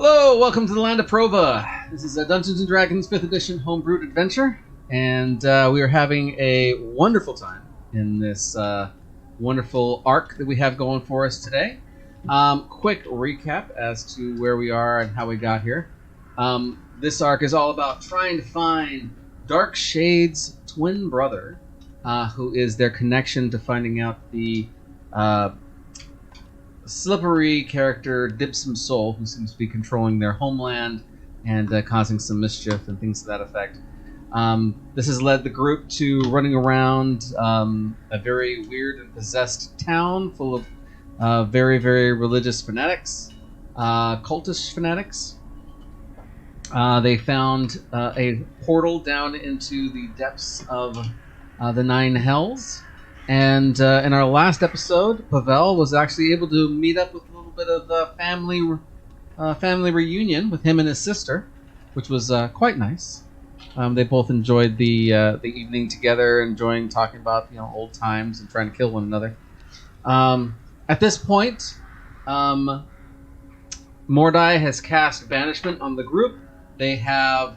Hello, welcome to the land of Prova. This is a Dungeons & Dragons 5th edition homebrewed adventure, and we are having a wonderful time in this wonderful arc that we have going for us today. Quick recap as to where we are and how we got here. This arc is all about trying to find Darkshade's twin brother, who is their connection to finding out the slippery character Dipsum Soul, who seems to be controlling their homeland and causing some mischief and things to that effect. This has led the group to running around a very weird and possessed town full of very, very religious fanatics, cultish fanatics. They found a portal down into the depths of the Nine Hells. And in our last episode, Pavel was actually able to meet up with a little bit of family reunion with him and his sister, which was quite nice. They both enjoyed the evening together, enjoying talking about old times and trying to kill one another. At this point, Mordai has cast banishment on the group. They have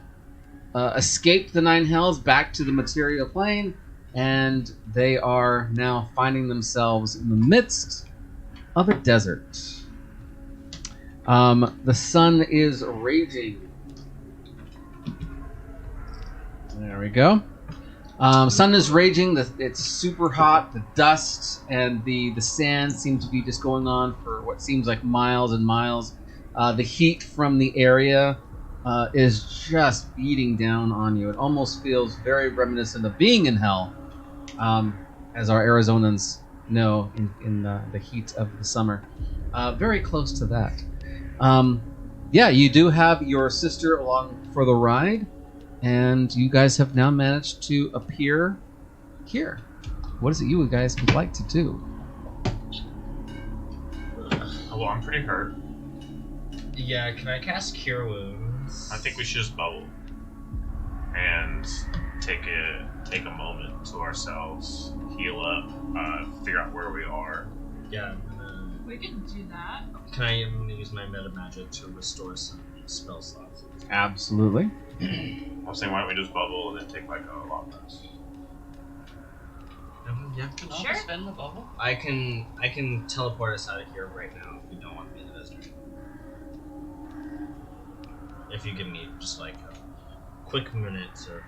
escaped the Nine Hells back to the material plane. And they are now finding themselves in the midst of a desert. The sun is raging. There we go. Sun is raging. It's super hot. The dust and the sand seem to be just going on for what seems like miles and miles. The heat from the area is just beating down on you. It almost feels very reminiscent of being in hell. As our Arizonans know in the heat of the summer. Very close to that. Yeah, you do have your sister along for the ride, and you guys have now managed to appear here. What is it you guys would like to do? Well, I'm pretty hurt. Yeah, can I cast Cure Wounds? I think we should just bubble and take a moment to ourselves, heal up, figure out where we are. Yeah, we can do that. Can I use my meta magic to restore some spell slots? Absolutely. I was saying, why don't we just bubble and then take like a long rest? Yeah. Sure. Spend the bubble. I can teleport us out of here right now if we don't want to be in the desert. If you give me just like a quick minute to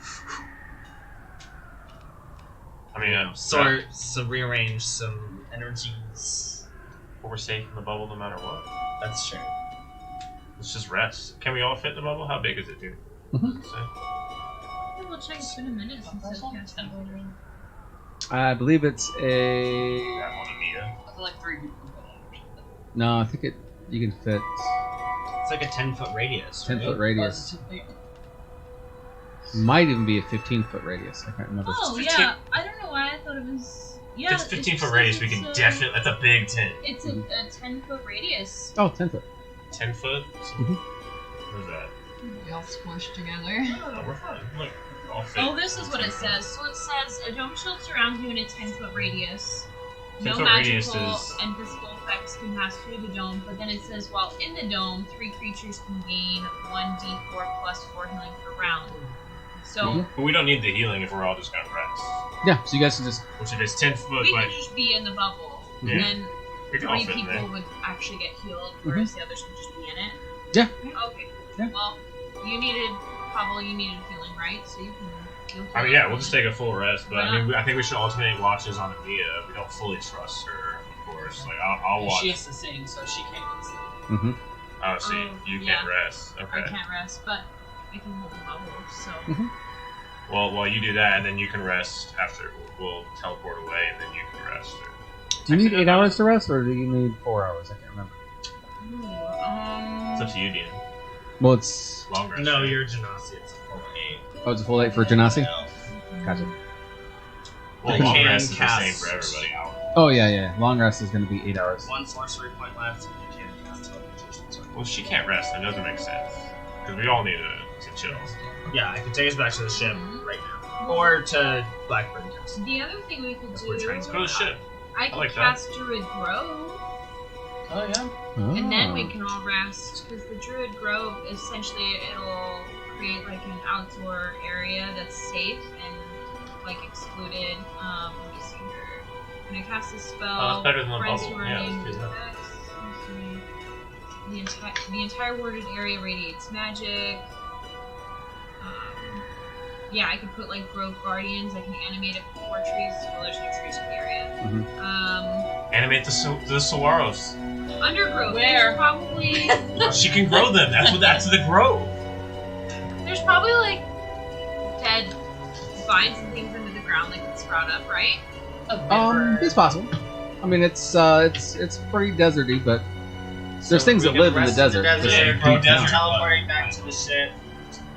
rearrange some energies. But we're safe in the bubble no matter what. That's true. Let's just rest. Can we all fit in the bubble? How big is it, dude? We'll check. It's been a minute since I've cast that bubble. I believe it's a... That one, Anita. I feel like 3 people can fit in. No, I think you can fit It's like a 10-foot radius. 10-foot radius. Might even be a 15-foot radius. I can't remember. Oh, yeah. I don't know why I thought it was... Yeah, if it's 15-foot radius, we can definitely... That's a big tent. It's a 10-foot radius. Oh, 10-foot. 10 foot? Where's that? We all squished together. Oh, we're fine. Look, all fit. Oh, this is what it says. So it says, a dome shield surrounds you in a 10-foot radius. No 10-foot radius magical is... and physical effects can pass through the dome, but then it says, while in the dome, 3 creatures can gain 1d4 plus 4 healing per round. So But we don't need the healing if we're all just gonna rest. Yeah, so you guys can just... Which if it's 10 foot, we like... could just be in the bubble, Yeah. and then We can all 3 fit in there. people would actually get healed, whereas the others could just be in it. Yeah. Okay. Yeah. Well, you needed healing, right? So you can. I mean, yeah, we'll just take a full rest, but I mean, I think we should alternate watches on Amia. We don't fully trust her, of course. Like, I'll watch. She has to sing, so she can't sleep. Mm-hmm. Oh, see, you yeah. can't rest. Okay. I can't rest, but I can hold the bubble, so. Well, while you do that, and then you can rest after. We'll teleport away, and then you can rest. Do you need 8 hours to rest, or do you need 4 hours? I can't remember. It's up to you, Dean. Well, it's... Long rest. No, right? you're Genasi. It's a full 8. Oh, it's a full 8 for Genasi? Gotcha. Well, I long can rest is the same cast- for everybody. Oh, yeah. Long rest is going to be 8 hours. 1 sorcery point left, and you can cast teleportation. So. Well, she can't rest. That doesn't make sense. Because we all need to chill. Yeah, I can take us back to the ship right now. Or to Blackbird Castle. The other thing we could do. We're trying to go to the ship. I could like that. cast Druid Grove. Oh yeah. And then we can all rest, because the Druid Grove, essentially, it'll create like an outdoor area that's safe and like excluded. Let me see here. When I cast a spell, Oh, that's better than the friends bubble. who are Yeah, in let's do that. the entire worded area radiates magic. Yeah, I could put like Grove Guardians. I can animate it before trees. Well, there's no trees in the area. Animate the saguaros. Undergrowth. Where? There's probably She can grow them. That's the grove. there's probably like dead vines and things under the ground that can sprout up, right? It's possible. I mean, it's pretty deserty, but there's things that live in the desert. Just Yeah, grow desert. teleporting back to the ship.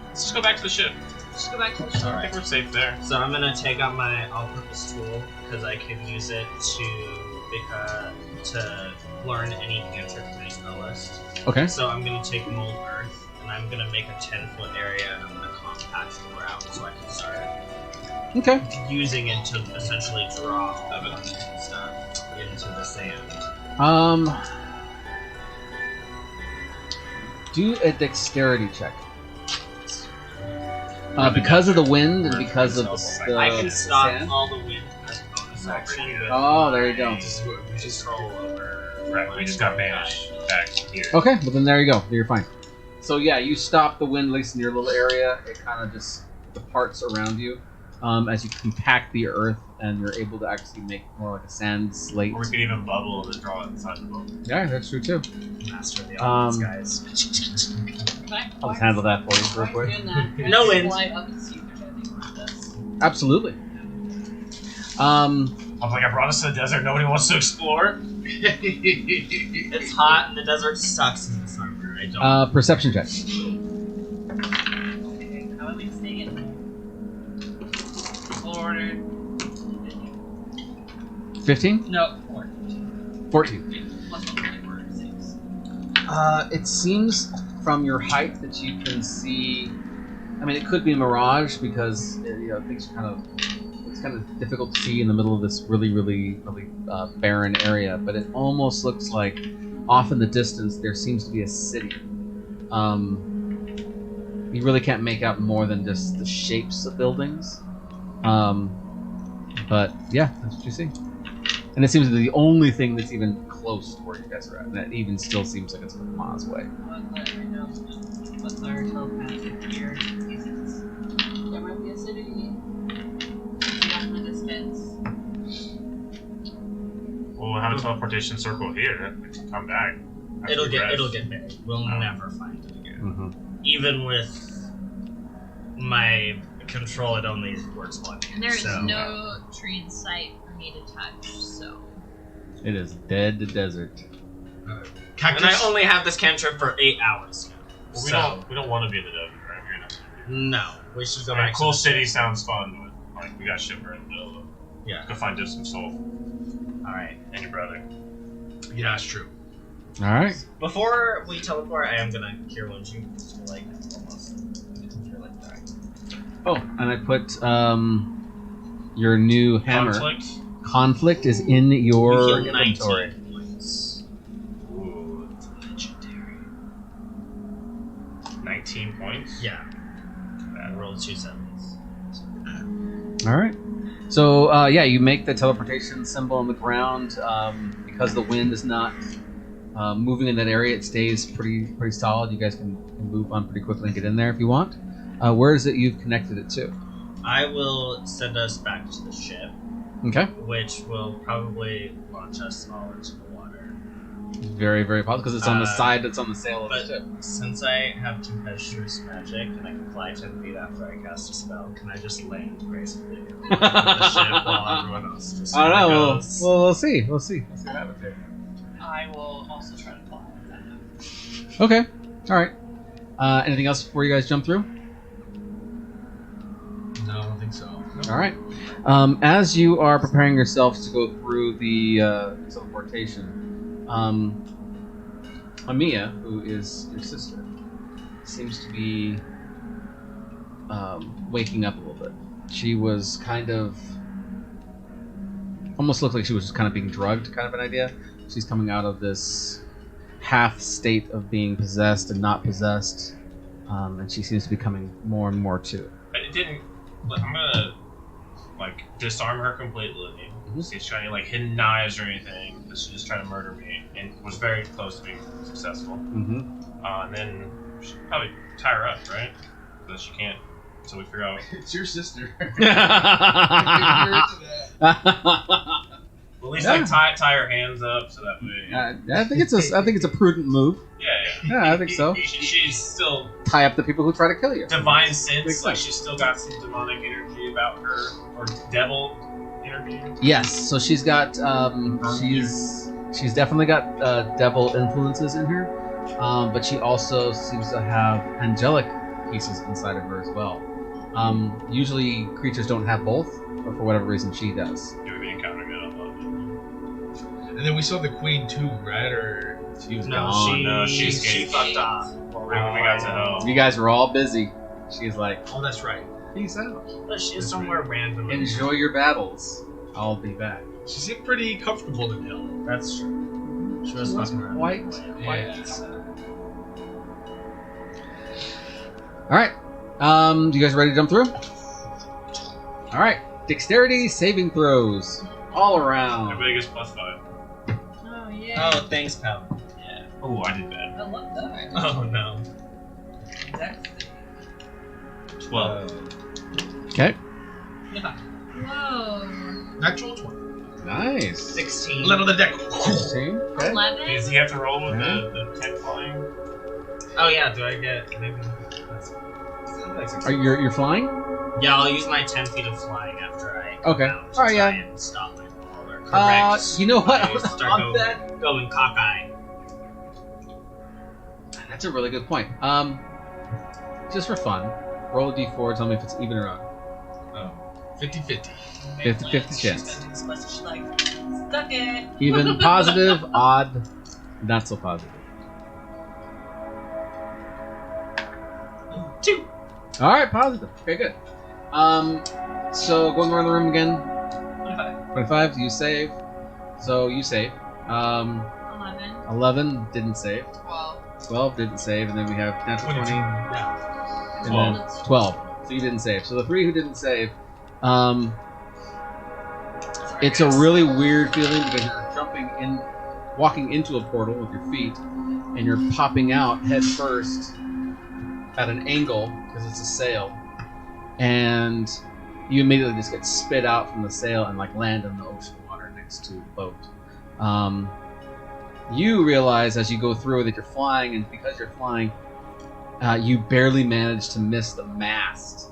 Let's just go back to the ship. Just go back to the shore. I think we're safe there. So I'm gonna take out my all-purpose tool because I can use it to learn any cantrip from my spell list. Okay. So I'm gonna take mold earth and I'm gonna make a 10-foot area and I'm gonna compact the ground so I can start Okay. using it to essentially draw evidence and stuff into the sand. Do a dexterity check. Because of the wind and because of the I can stop sand. all the wind as a bonus action. with Oh, there you go. my Control over. Right, we just got banished back here. Okay, well then there you go. You're fine. So yeah, you stop the wind, at least in your little area. It kind of just departs around you as you compact the earth, and you're able to actually make more like a sand slate. Or we could even bubble and draw it inside the bubble. Yeah, that's true too. Master of the elements, guys. I'll just handle that for you real quick. No wind. Fly up and see if there's anything around us. Absolutely. I was like, I brought us to the desert. Nobody wants to explore. It's hot and the desert sucks in the summer. I don't. Perception check. Okay, how are we staying? Order. 15? No, 14. plus 1 for 6. It seems from your height that you can see. I mean, it could be a mirage because things are kind of. It's kind of difficult to see in the middle of this really barren area. But it almost looks like off in the distance there seems to be a city. You really can't make out more than just the shapes of buildings. But yeah, that's what you see. And it seems to be the only thing that's even close to where you guys are at. And that even still seems like it's a miles away. What's our telepathic here? There might be a city off in the distance. Well, we'll have a teleportation circle here. We can come back. after It'll we get rest. big. We'll never find it again. Mm-hmm. Even with my control, it only works one. And there is so. no tree in sight for me to touch, so. It is dead desert. And I only have this cantrip for 8 hours. Well, we don't want to be in the desert, right? We're not. No, we should go I mean, back. cool to the city sounds fun, but like we got shipper in the middle of it. Yeah. Go find Distant Soul All right. and your brother. Yeah, that's true. All right. Before we teleport, I am gonna cure wounds you. You're like almost. You're like dying. Oh, and I put your new hammer. Conflict is in your You heal inventory. 19 points. Ooh, Legendary. 19 points. Yeah. I rolled 2 sevens. All right. So yeah, you make the teleportation symbol on the ground. Because the wind is not moving in that area, it stays pretty solid. You guys can move on pretty quickly and get in there if you want. Where is it you've connected it to? I will send us back to the ship, Okay. which will probably launch us all into the water. Very, very possible because it's on the side that's on the sail of the But ship. since I have tempestuous magic and I can fly 10 feet after I cast a spell, can I just land gracefully on the ship while everyone else just I don't know. goes? We'll see. We'll see. We'll see what happens here. I will also try to fly with that. Okay. All right. Anything else before you guys jump through? No, I don't think so. All right. As you are preparing yourselves to go through the teleportation, Amia, who is your sister, seems to be waking up a little bit. She was kind of almost looked like she was just kind of being drugged, kind of an idea. She's coming out of this half state of being possessed and not possessed, and she seems to be coming more and more to it. But it didn't. I'm gonna disarm her completely. Mhm. She's trying to hidden knives or anything. She's just trying to murder me, and was very close to being successful. Mm-hmm. And then should probably tie her up, right? So that she can't. So we figure out. It's your sister. Well, at least Yeah. tie her hands up so that way. I think it's a prudent move. Yeah. Yeah, I think so. She's still Tie up the people who try to kill you. divine sense. Makes Like sense. she's still got some demonic energy about her, or devil energy. Yes, so she's got she's definitely got devil influences in her, but she also seems to have angelic pieces inside of her as well. Usually creatures don't have both, but for whatever reason she does. Yeah, we've been encountering it a lot. And then we saw the queen too, right? Or She was No, gone. No, she escaped. fucked off. We got to home. You guys were all busy. She's like, oh, that's right. peace out. But she's somewhere random. Enjoy your battles. I'll be back. She seemed pretty comfortable in hell. That's true. She was fucking around. Quite. Yeah. All right. You guys ready to jump through? All right. Dexterity saving throws all around. Everybody gets +5. Oh, yeah. Oh, thanks, pal. Yeah. Oh, I did bad. I love that. Oh no. Exactly. 12. Okay. Whoa. Natural 20. Nice. 16. Let on the deck. 16. Okay. 11? Does he have to roll with the 10 flying? Oh yeah, do I get maybe? That's, Are you're flying? yeah, I'll use my 10 feet of flying after I come Okay. down to Alright, try yeah. and stop my ball or correct. You know what? I start On going, that, going cockeyed. that's a really good point. Just for fun, roll a d4. Tell me if it's even or odd. 50-50. 50-50 chance. She's gonna do this much. She's like, stuck it. Even, positive, odd, not so positive. 2. All right, positive. Okay, good. So going around the room again. 25. 25. You save. So you save. 11. 11 didn't save. 12. 12 didn't save, and then we have natural 20, Yeah. and then 12. So you didn't save. So the 3 who didn't save. It's a really weird feeling because you're walking into a portal with your feet, and you're popping out head first at an angle because it's a sail, and you immediately just get spit out from the sail and land in the ocean water next to the boat. You realize as you go through that you're flying, and because you're flying, you barely manage to miss the mast.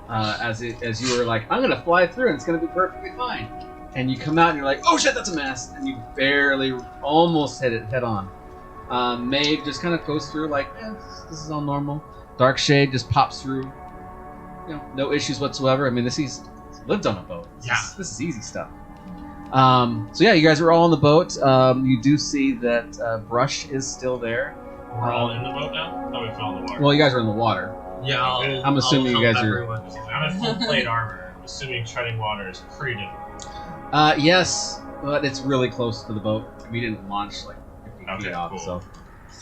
As you were like, I'm gonna fly through and it's gonna be perfectly fine, and you come out and you're like, oh shit, that's a mast, and you barely, almost hit it head on. Maeve just kind of goes through this is all normal. Dark Shade just pops through, no issues whatsoever. I mean, he's lived on a boat. This is easy stuff. So yeah, you guys are all on the boat. You do see that Brush is still there. We're all in the boat now? No, we fell in the water. Well, you guys are in the water. Yeah, I'm assuming I'll you guys help are- everyone. I'm in full plate armor. I'm assuming treading water is pretty difficult. Yes, but it's really close to the boat. We didn't launch 50 Okay, feet off, cool. so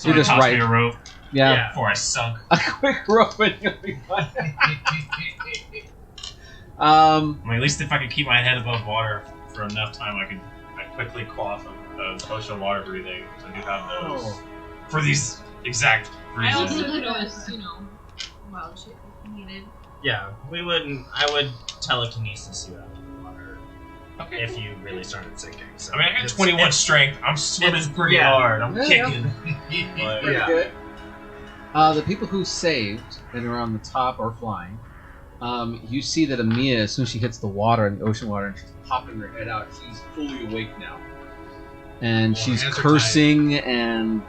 You're just toss right. me a rope yeah. before I sunk. A quick rope and you'll be fine. I mean, at least if I could keep my head above water for enough time, I quickly quaff a potion of water breathing. So I do have those for these exact I also reasons. could always, wild shit if needed. Yeah, I would telekinesis you out of the water Okay. if you really started sinking. So I mean, I got it's- 21 it's- strength. I'm swimming it's- pretty yeah. hard. I'm Yeah, kicking. Pretty Yeah. good. The people who saved and are on the top or flying, you see that Amia, as soon as she hits the water and the ocean water, and she's popping her head out, she's fully awake now. And she's hands are cursing and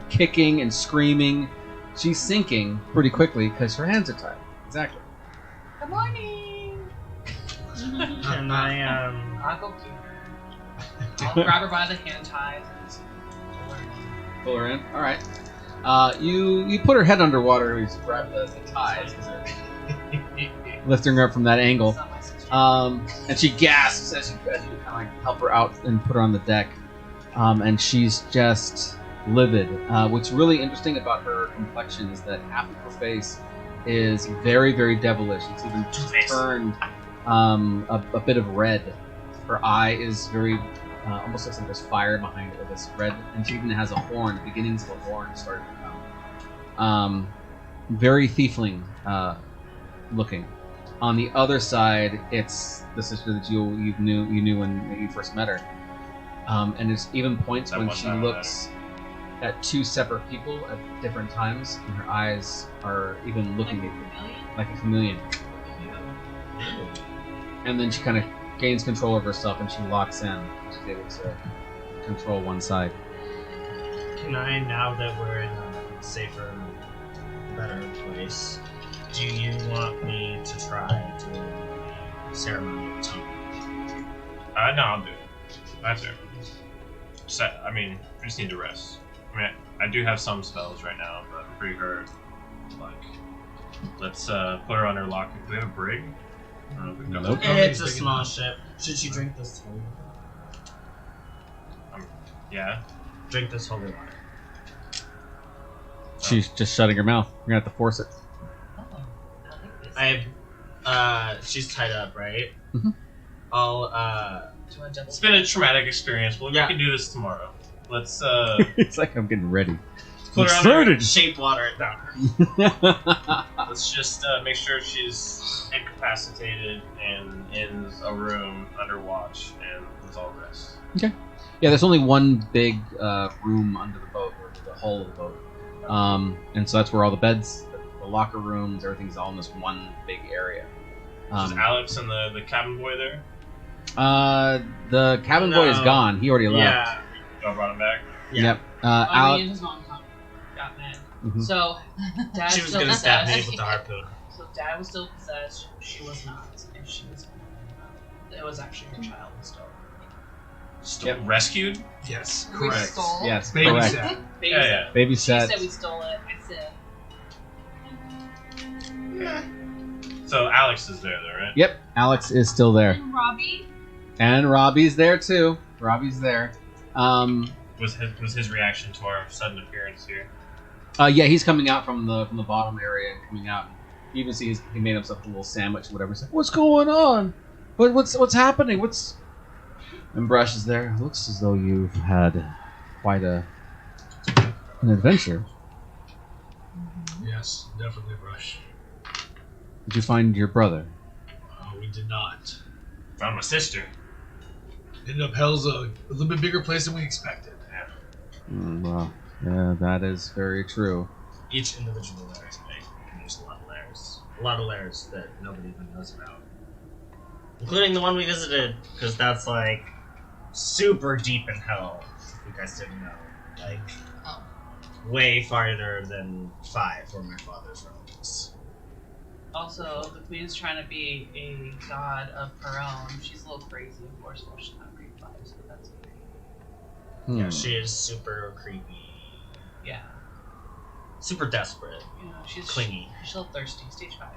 kicking and screaming. She's sinking pretty quickly because her hands are tied. Exactly. Good morning. And I'll go keep her. I'll grab her by the hand ties and pull her in. Pull her in. All right. You put her head underwater. You just grab the ties because they're lifting her up from that angle. It's not my sister. And she gasps as you kind of help her out and put her on the deck. and she's just livid. What's really interesting about her complexion is that half of her face is very, very devilish. It's even turned a bit of red. Her eye is very, almost looks like there's fire behind it with this red, and she even has a horn, the beginnings of a horn started to come. Very thiefling looking. On the other side, it's the sister that you knew when you first met her. And there's even points when she looks at two separate people at different times, and her eyes are even looking at you like a chameleon. And then she kind of gains control of herself, and she locks in. She's able to control one side. Can I, now that we're in a safer, better place, do you want me to try to ceremony of tongue? No, I'll do it. That's it. I mean, we just need to rest. I mean, I do have some spells right now, but I'm pretty hurt. Like, let's put her under lock. Do we have a brig? I don't know if we've got Nope. It's a small ship. Should she drink this holy water? Yeah. Drink this holy water. She's just shutting her mouth. You're gonna have to force it. Oh, I like this. She's tied up, right? Mhm. I'll, Do you want to double? It's been a traumatic experience. Well, Yeah. we can do this tomorrow. Let's It's like I'm getting ready. put her under. shape water it down. Let's just make sure she's incapacitated and in a room under watch, and let's all rest. Yeah, there's only one big room under the boat, or the hull of the boat. And so that's where all the beds, the locker rooms, everything's all in this one big area. Is Alex and the cabin boy there? The cabin boy is No. gone. He already left. Yeah. Y'all brought him back? Yeah. Yep. I Alex. mean, his mom got mad. Mhm. So, Dad She was still gonna stab me possessed. with the harpoon. So Dad was still possessed. She was not, and she was. It was actually her child still. Still Yep. rescued? Yes, We correct. stole. Yes, Baby correct. sat. Baby Yeah, said- yeah. Baby She set. said we stole it. I said. So Alex is there, though, right? Yep, Alex is still there, And Robbie? and Robbie's there too. Robbie's there. Was his reaction to our sudden appearance here? Yeah, he's coming out from the bottom area and coming out. You even see he made himself a little sandwich or whatever. He's like, "What's going on? What's happening? What's?" And Brush is there. Looks as though you've had quite an adventure. Yes, definitely Rush. Did you find your brother? We did not. Found my sister. Ended up hell's a little bit bigger place than we expected. Well, yeah, that is very true. Each individual layer is big, and there's a lot of layers. A lot of layers that nobody even knows about. Including the one we visited, because that's like super deep in hell, if you guys didn't know. Like, Oh. way farther than 5 where my father's realm is. Also, the queen's trying to be a god of her own. She's a little crazy, of course. Well, she's not grade 5, so that's okay. Yeah, she is super creepy, Yeah. super desperate, You know, she's clingy. She's a little thirsty. Stage 5.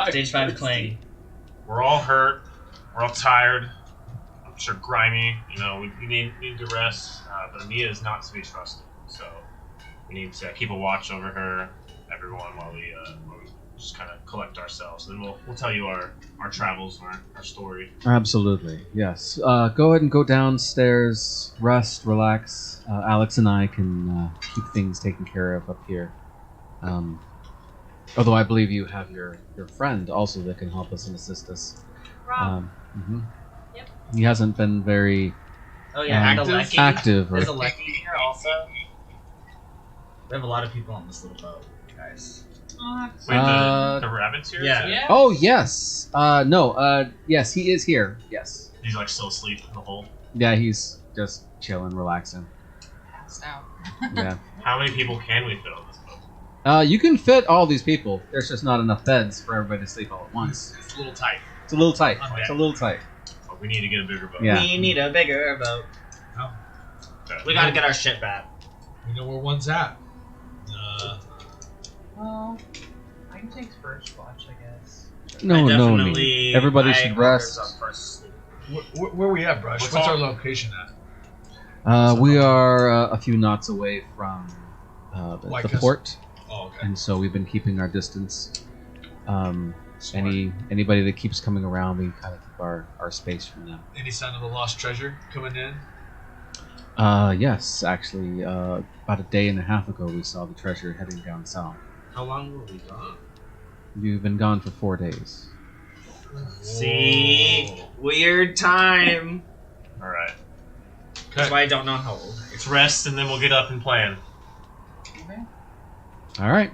Stage 5 cling. We're all hurt. We're all tired. I'm sure grimy. You know, we need to rest. But Amia is not to be trusted. So we need to keep a watch over her, everyone, while we just kind of collect ourselves. Then we'll tell you our travels, our story. Absolutely, yes. Go ahead and go downstairs, rest, relax. Alex and I can keep things taken care of up here. Although I believe you have your friend also that can help us and assist us. Rob. Mhm. Yep. He hasn't been very Oh yeah, and Active? Aleki. active. There's Or, Aleki here also. We have a lot of people on this little boat, guys. Wait, Uh, the rabbit's here? yeah. Is it- Yeah. oh yes, no, yes, he is here. Yes, He's like still asleep in the hole. yeah, he's just chilling, relaxing. Passed out. Yeah. How many people can we fit on this boat? You can fit all these people. There's just not enough beds for everybody to sleep all at once. It's a little tight. It's a little tight. Okay. It's a little tight. But we need to get a bigger boat. Yeah. We need a bigger boat. Okay. We gotta get our shit back. We know where one's at. Well, I can take first watch, I guess. No, I no definitely- need. Everybody my should orders rest. are first sleep. Where we at, Brush? What's our location at? We are a few knots away from White the Castle. port, Oh, okay. and so we've been keeping our distance. Anybody that keeps coming around, we kind of keep our space from them. Any sign of the lost treasure coming in? Yes, actually, about a day and a half ago, we saw the treasure heading down south. How long were we gone? You've been gone for 4 days. See? Weird time. All right. That's why I don't know how old I am. Let's rest and then we'll get up and plan. Okay. All right.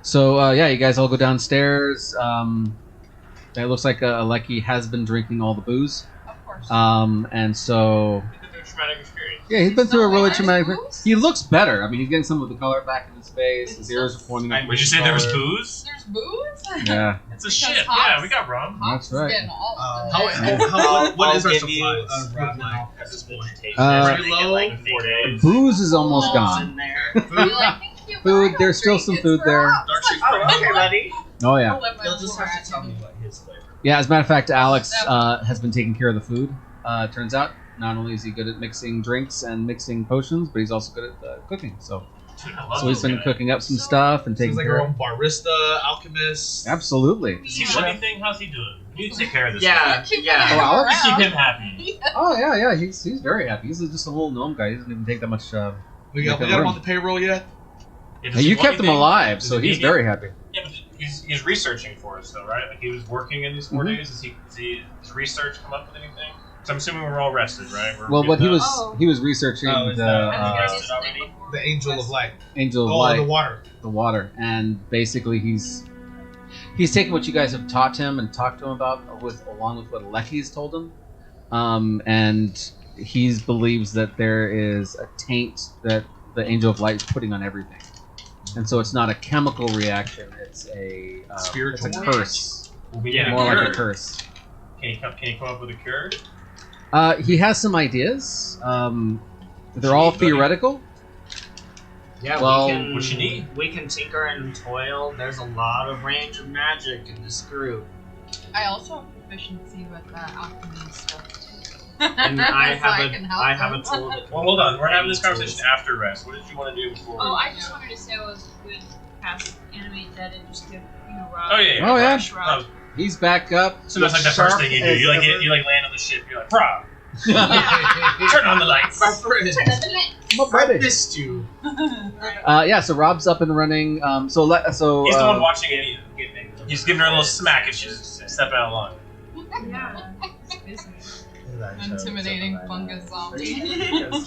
So yeah, you guys all go downstairs. It looks like Aleki has been drinking all the booze, Of course. and so It's a traumatic experience. yeah, he's been through a really traumatic. Booze? He looks better. I mean, he's getting some of the color back in his face. His ears are pointing. Would you say there was booze? There's booze? Yeah, It's a Because ship. Hobbs- Yeah, we got rum. Hobbs That's right. is getting all of Oh. it. What is our I'll give you supplies? a rough Look like? amount at this point. Pretty low? Like 4 days. booze is almost in gone. there. You're like, thank you, Food, but I there's still don't some drink, food it's for there. Hobbs. Oh, okay, buddy. Oh yeah, I'll let my You'll just little have to tell rat me do what his flavor. yeah. As a matter of fact, Alex has been taking care of the food. Turns out, not only is he good at mixing drinks and mixing potions, but he's also good at cooking. So Dude, I love so he's this been guy. cooking up some stuff and taking Seems like care our of. own barista, alchemist. Absolutely. Does he do anything? How's he doing? We need to take care of this guy. Yeah, Keep yeah. him Oh, Alex? Let's keep around. him happy. Oh yeah. He's very happy. He's just a little gnome guy. He doesn't even take that much. We got him on the payroll yet? Yeah, does Hey, he you want kept him anything? alive, Does so he he's need- very happy. Yeah, but he's researching for us, though, right? Like he was working in these 4 Mhm. days. Does research come up with anything? So I'm assuming we're all rested, right? We're Well, good what he to- was Oh. he was researching Oh, is the that- Have you guys Rested just already? sleep before The we Angel rest? of Light. Angel of Oh, Light, the water. the water, and basically he's taken what you guys have taught him and talked to him about, along with what Lecky's told him, and he believes that there is a taint that the Angel of Light is putting on everything, and so it's not a chemical reaction; it's a Spiritual It's a reaction. curse, We'll be getting more a like cure. a curse. Can you come up with a cure? He has some ideas. They're all Gee, buddy. theoretical. Yeah, Well, we can. what you need? We can tinker and toil. There's a lot of range of magic in this group, I also have proficiency with alchemy stuff too. and I So have can a help I have a them. tool. That Well, hold on. We're having this conversation after rest. What did you want to do before? Oh, I just wanted to say I was good past animate dead and just give Rob. Oh, yeah. Oh, yeah. fresh Rob. Oh, He's back up. so that's like the sharp first thing you do. as You like ever. you like land on the ship. You're like, "Bro, turn on the lights." My friend. My I buddy. missed you. Yeah, so Rob's up and running. He's the uh, one watching it. He's giving her a little smack if she's stepping out of line. Yeah. It's busy. Intimidating fungus zombie.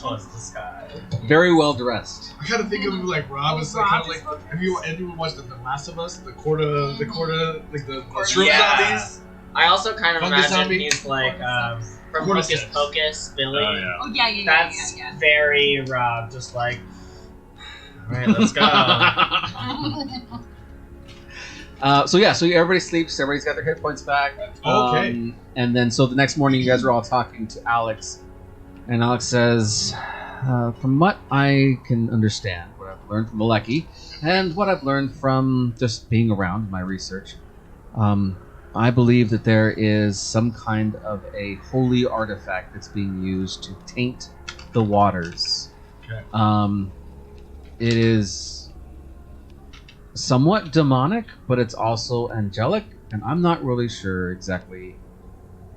Towards the sky. very well dressed. I kind of think of him like Rob. It's like, kind of like anyone watched the Last of Us, the quarter, like the shrimp Yeah. zombies. I also kind of Fungus imagine zombie? he's like from Cordyceps. Hocus Pocus, Billy. Oh yeah. Oh yeah, yeah, That's yeah. very Rob, just like, alright, let's go. So everybody sleeps. Everybody's got their hit points back. Okay. And then so the next morning, you guys are all talking to Alex, and Alex says, "From what I can understand, what I've learned from Maleki, and what I've learned from just being around my research, I believe that there is some kind of a holy artifact that's being used to taint the waters. Okay. It is somewhat demonic, but it's also angelic, and I'm not really sure exactly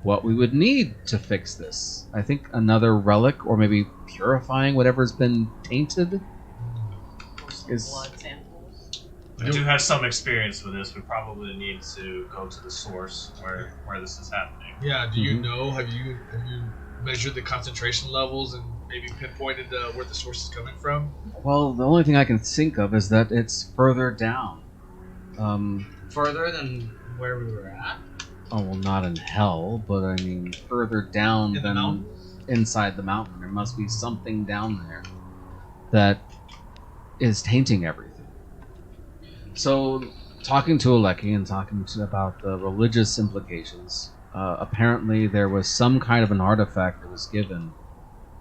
what we would need to fix this. I think another relic, or maybe purifying whatever's been tainted. Is- Blood samples. I do have some experience with this. We probably need to go to the source where this is happening. Yeah. Do you Mhm. know? Have you measured the concentration levels and maybe pinpointed where the source is coming from? Well, the only thing I can think of is that it's further down. Further than where we were at? Oh, well, not in hell, but I mean further down In the than mountain? inside the mountain. There must be something down there that is tainting everything. So, talking to Aleki and about the religious implications, apparently there was some kind of an artifact that was given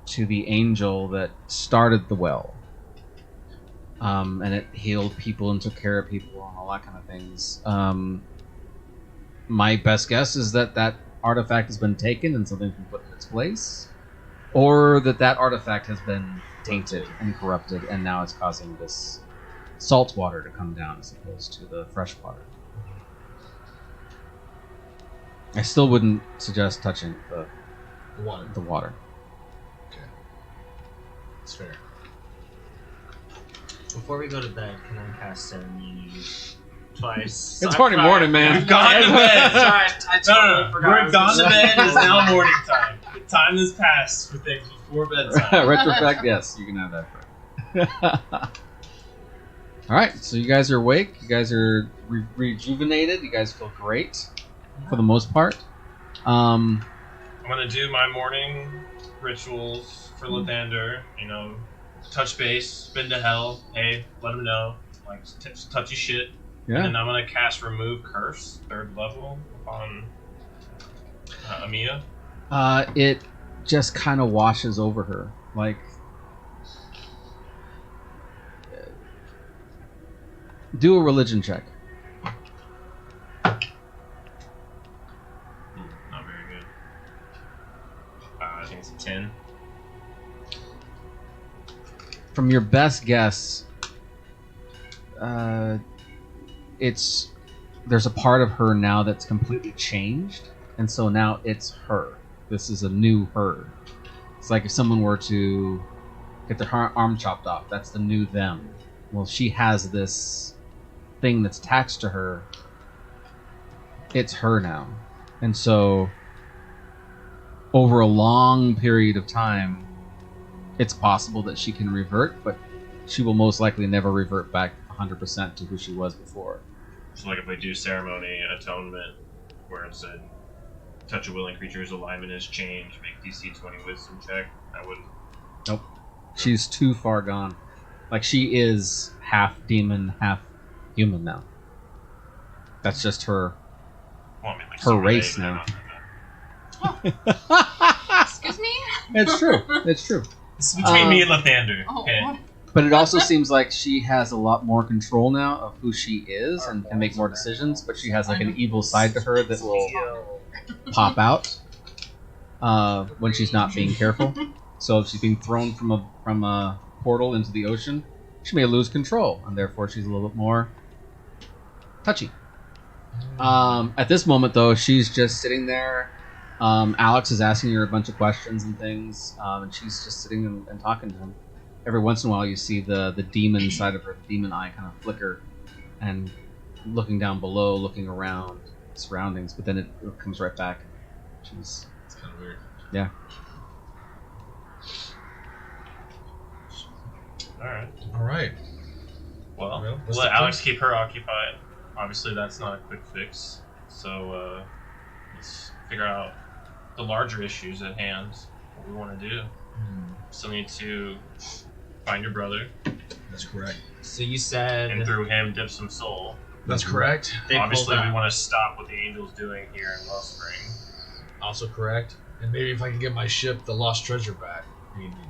to the angel that started the well. And it healed people and took care of people and all that kind of things. My best guess is that artifact has been taken and something's been put in its place, or that artifact has been tainted and corrupted, and now it's causing this salt water to come down as opposed to the fresh water. I still wouldn't suggest touching the water. Okay. That's fair. Before we go to bed, can I cast ceremony twice? It's already morning, man. We've gone to bed. Sorry, I totally forgot. We're gone to bed. It's now morning time. The time has passed for things before bedtime. Retrospect, yes, you can have that. All right, so you guys are awake. You guys are rejuvenated. You guys feel great for the most part. I'm gonna do my morning rituals for Lathander. You know, touch base, spin to hell. Hey, let him know. Like touchy shit. Yeah. And then I'm gonna cast Remove Curse, 3rd level, on Amia. It just kind of washes over her. Like, do a religion check. Not very good. I think it's a 10. From your best guess, there's a part of her now that's completely changed, and so now it's her. This is a new her. It's like if someone were to get their arm chopped off, that's the new them. Well, she has this thing that's attached to her. It's her now. And so over a long period of time, it's possible that she can revert, but she will most likely never revert back 100% to who she was before. So like if we do ceremony atonement, where it said touch a willing creature's alignment is changed, make DC 20 wisdom check, I wouldn't. Nope. She's too far gone. Like, she is half demon, half human now. That's just her Well, I mean, like her race now. Excuse me? It's true. It's true. It's between me and Lathander. Oh, Okay. what? But it also seems like she has a lot more control now of who she is and can make more decisions, but she has like an evil side to her that will pop out when she's not being careful. So if she's being thrown from a portal into the ocean, she may lose control, and therefore she's a little bit more touchy. At this moment, though, she's just sitting there. Alex is asking her a bunch of questions and things, and she's just sitting and talking to him. Every once in a while, you see the demon side of her, the demon eye, kind of flicker, and looking down below, looking around surroundings, but then it comes right back. It's kind of weird. Yeah. All right. Well, Well, what's let the Alex keep her occupied. Obviously, that's not a quick fix. So let's figure out the larger issues at hand. What we want to do. Still need to find your brother, That's correct. So you said and through him dip some soul. That's correct. they Obviously, pulled we out. want to stop what the angel's doing here in Wellspring. Also correct. And maybe if I can get my ship, the lost treasure, back,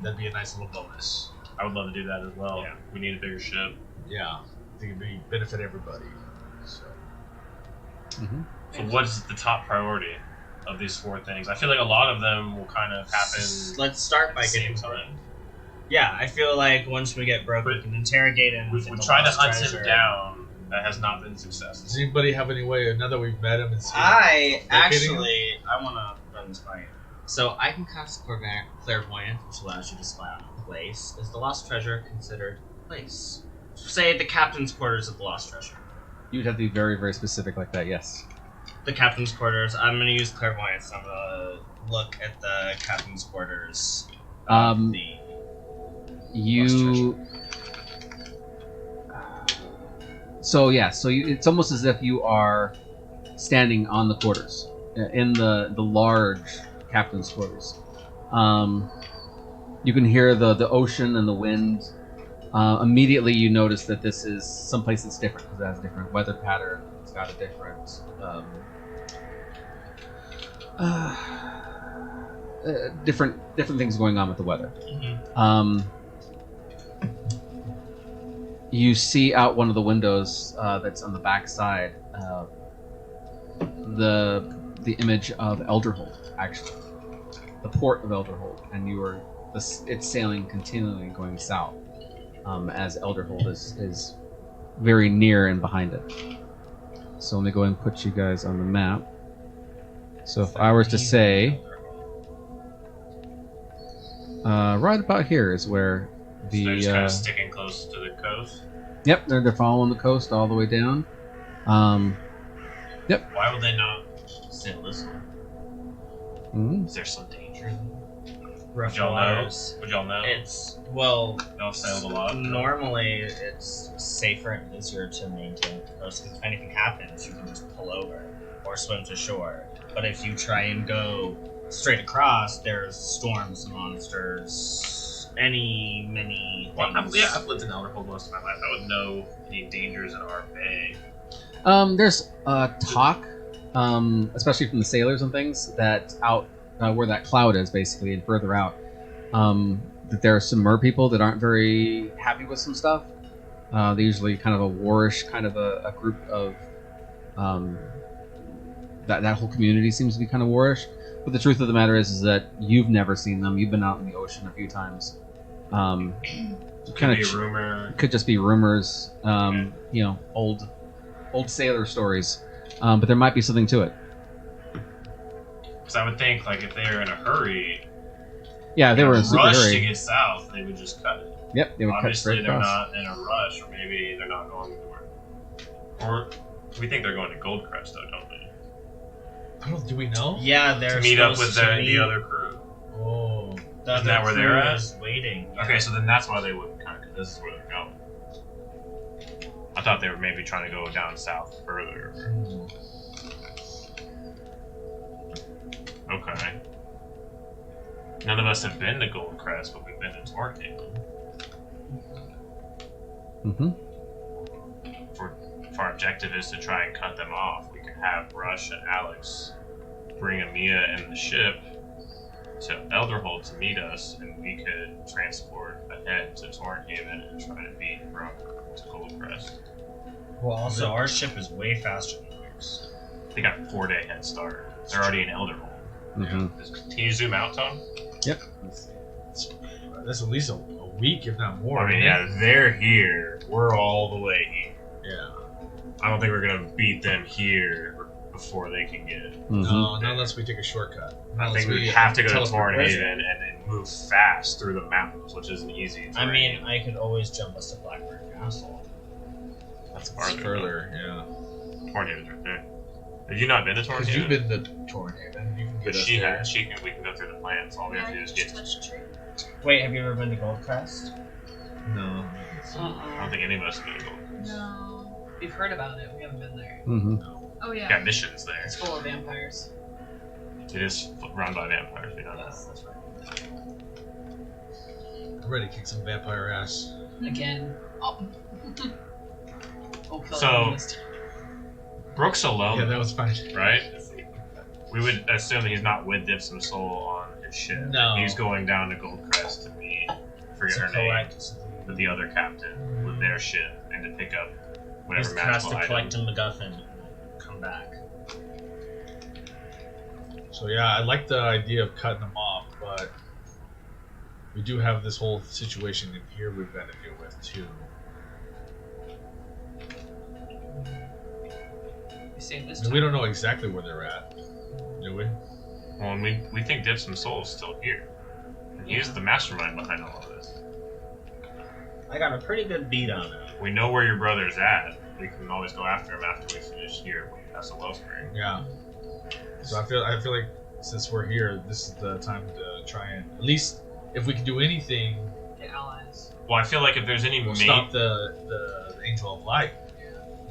that'd be a nice little bonus. I would love to do that as well. Yeah. We need a bigger ship. Yeah, I think it'd be benefit everybody. So. So what's the top priority of these 4 things? I feel like a lot of them will kind of happen Let's start at by the same getting time. Yeah, I feel like once we get broke, we But can interrogate him. We tried to hunt him down. That has not been successful. Does anybody have any way, now that we've met him and seen I Locating want to run this by you. So I can cast clairvoyance, which allows you to spy out a place. Is the lost treasure considered a place? Say the captain's quarters of the lost treasure. You'd have to be very, very specific like that, yes. The captain's quarters. I'm going to use clairvoyance. I'm going to look at the captain's quarters. Of the You. So yeah, it's almost as if you are standing on the quarters, in the large captain's quarters. You can hear the ocean and the wind. Immediately, you notice that this is someplace that's different because it has a different weather pattern. It's got a different different things going on with the weather. You see out one of the windows that's on the back side. The the image of Elderhold, actually, the port of Elderhold, and it's sailing continually going south, as Elderhold is very near and behind it. So let me go ahead and put you guys on the map. So if I was to say, right about here is where So they're just the kind of sticking close to the coast. yep, they're following the coast all the way down. Why would they not sail this way? Mhm. Is there some danger? Rough Would y'all know? waters. Would y'all know? It's well. Y'all sailed a lot. Normally, it's safer and easier to maintain the coast because if anything happens, you can just pull over or swim to shore. But if you try and go straight across, there's storms, monsters, many Well, things. I've lived in Elderhold most of my life. I would know any dangers in our bay. There's talk, especially from the sailors and things, that out where that cloud is, basically, and further out, that there are some mer people that aren't very happy with some stuff. They're usually kind of a warish kind of a group of that whole community seems to be kind of warish. But the truth of the matter is that you've never seen them. You've been out in the ocean a few times. Could be a rumor. Could just be rumors. You know, old sailor stories. But there might be something to it. Because I would think, like, if they're in a hurry, Yeah, they were in a super rush to hurry. get south, they would just cut it. Yep, they would cut Obviously, straight they're across. not in a rush, or maybe they're not going to Or we think they're going to Goldcrest, though, don't we? Do we know? Yeah, they're To meet up with supposed to the other crew. Oh. The Isn't that other where they're crew at? is waiting. Okay, so then that's why they wouldn't cut, because this is where they're going. I thought they were maybe trying to go down south further. Okay. None of us have been to Goldcrest, but we've been to Tornhaven. Mm-hmm. If our objective is to try and cut them off, we could have Rush and Alex bring Amia and the ship to Elderhold to meet us, and we could transport ahead to Tornhaven and try to beat Brook to Goldcrest. Well, also, our ship is way faster than theirs. They got a 4-day head start. They're already in Elderhold. Mm-hmm. Can you zoom out, Tom? Yep. That's at least a week, if not more. I mean, yeah, they're here. We're all the way here. Yeah. I don't think we're gonna beat them here before they can get it. Mm-hmm. No, not unless we take a shortcut. I think we have to go to Tornhaven and then move fast through the mountains, which isn't easy. I mean, I could always jump us to Blackbird Castle. that's It's further, yeah. Tornhaven's right there. Have you not been to Tornhaven? Because you've been to Tornhaven, you can But get us she there. has. We can go through the plans. All we have to do is get. touch tree. Wait, have you ever been to Goldcrest? No. I don't think any of us have been to Gold. No. We've heard about it. We haven't been there. Mm-hmm. Oh We yeah. got missions there. It's full of vampires. It is run by vampires. We know that. Yes, that's right. I'm ready to kick some vampire ass. Again. Oh. We'll kill So- everyone this time. Brooks alone, Yeah, that was fine. right? We would assume that he's not with Dipsum Soul on his ship. No. He's going down to Goldcrest to meet, I forget her name, with the other captain with their ship and to pick up He whatever has magical to item. collect a MacGuffin and come back. So yeah, I like the idea of cutting them off, but we do have this whole situation in here we've got to deal with too. We say this And time. we don't know exactly where they're at, do we? Well, and we think Dipsum Soul is still here. And he's the mastermind behind all of this. I got a pretty good beat on it. We know where your brother's at. We can always go after him after we finish here when we pass the Wellspring. Yeah. So I feel like since we're here, this is the time to try and at least if we can do anything, Get allies. Well, I feel like if there's any we'll main... stop the Angel of Light,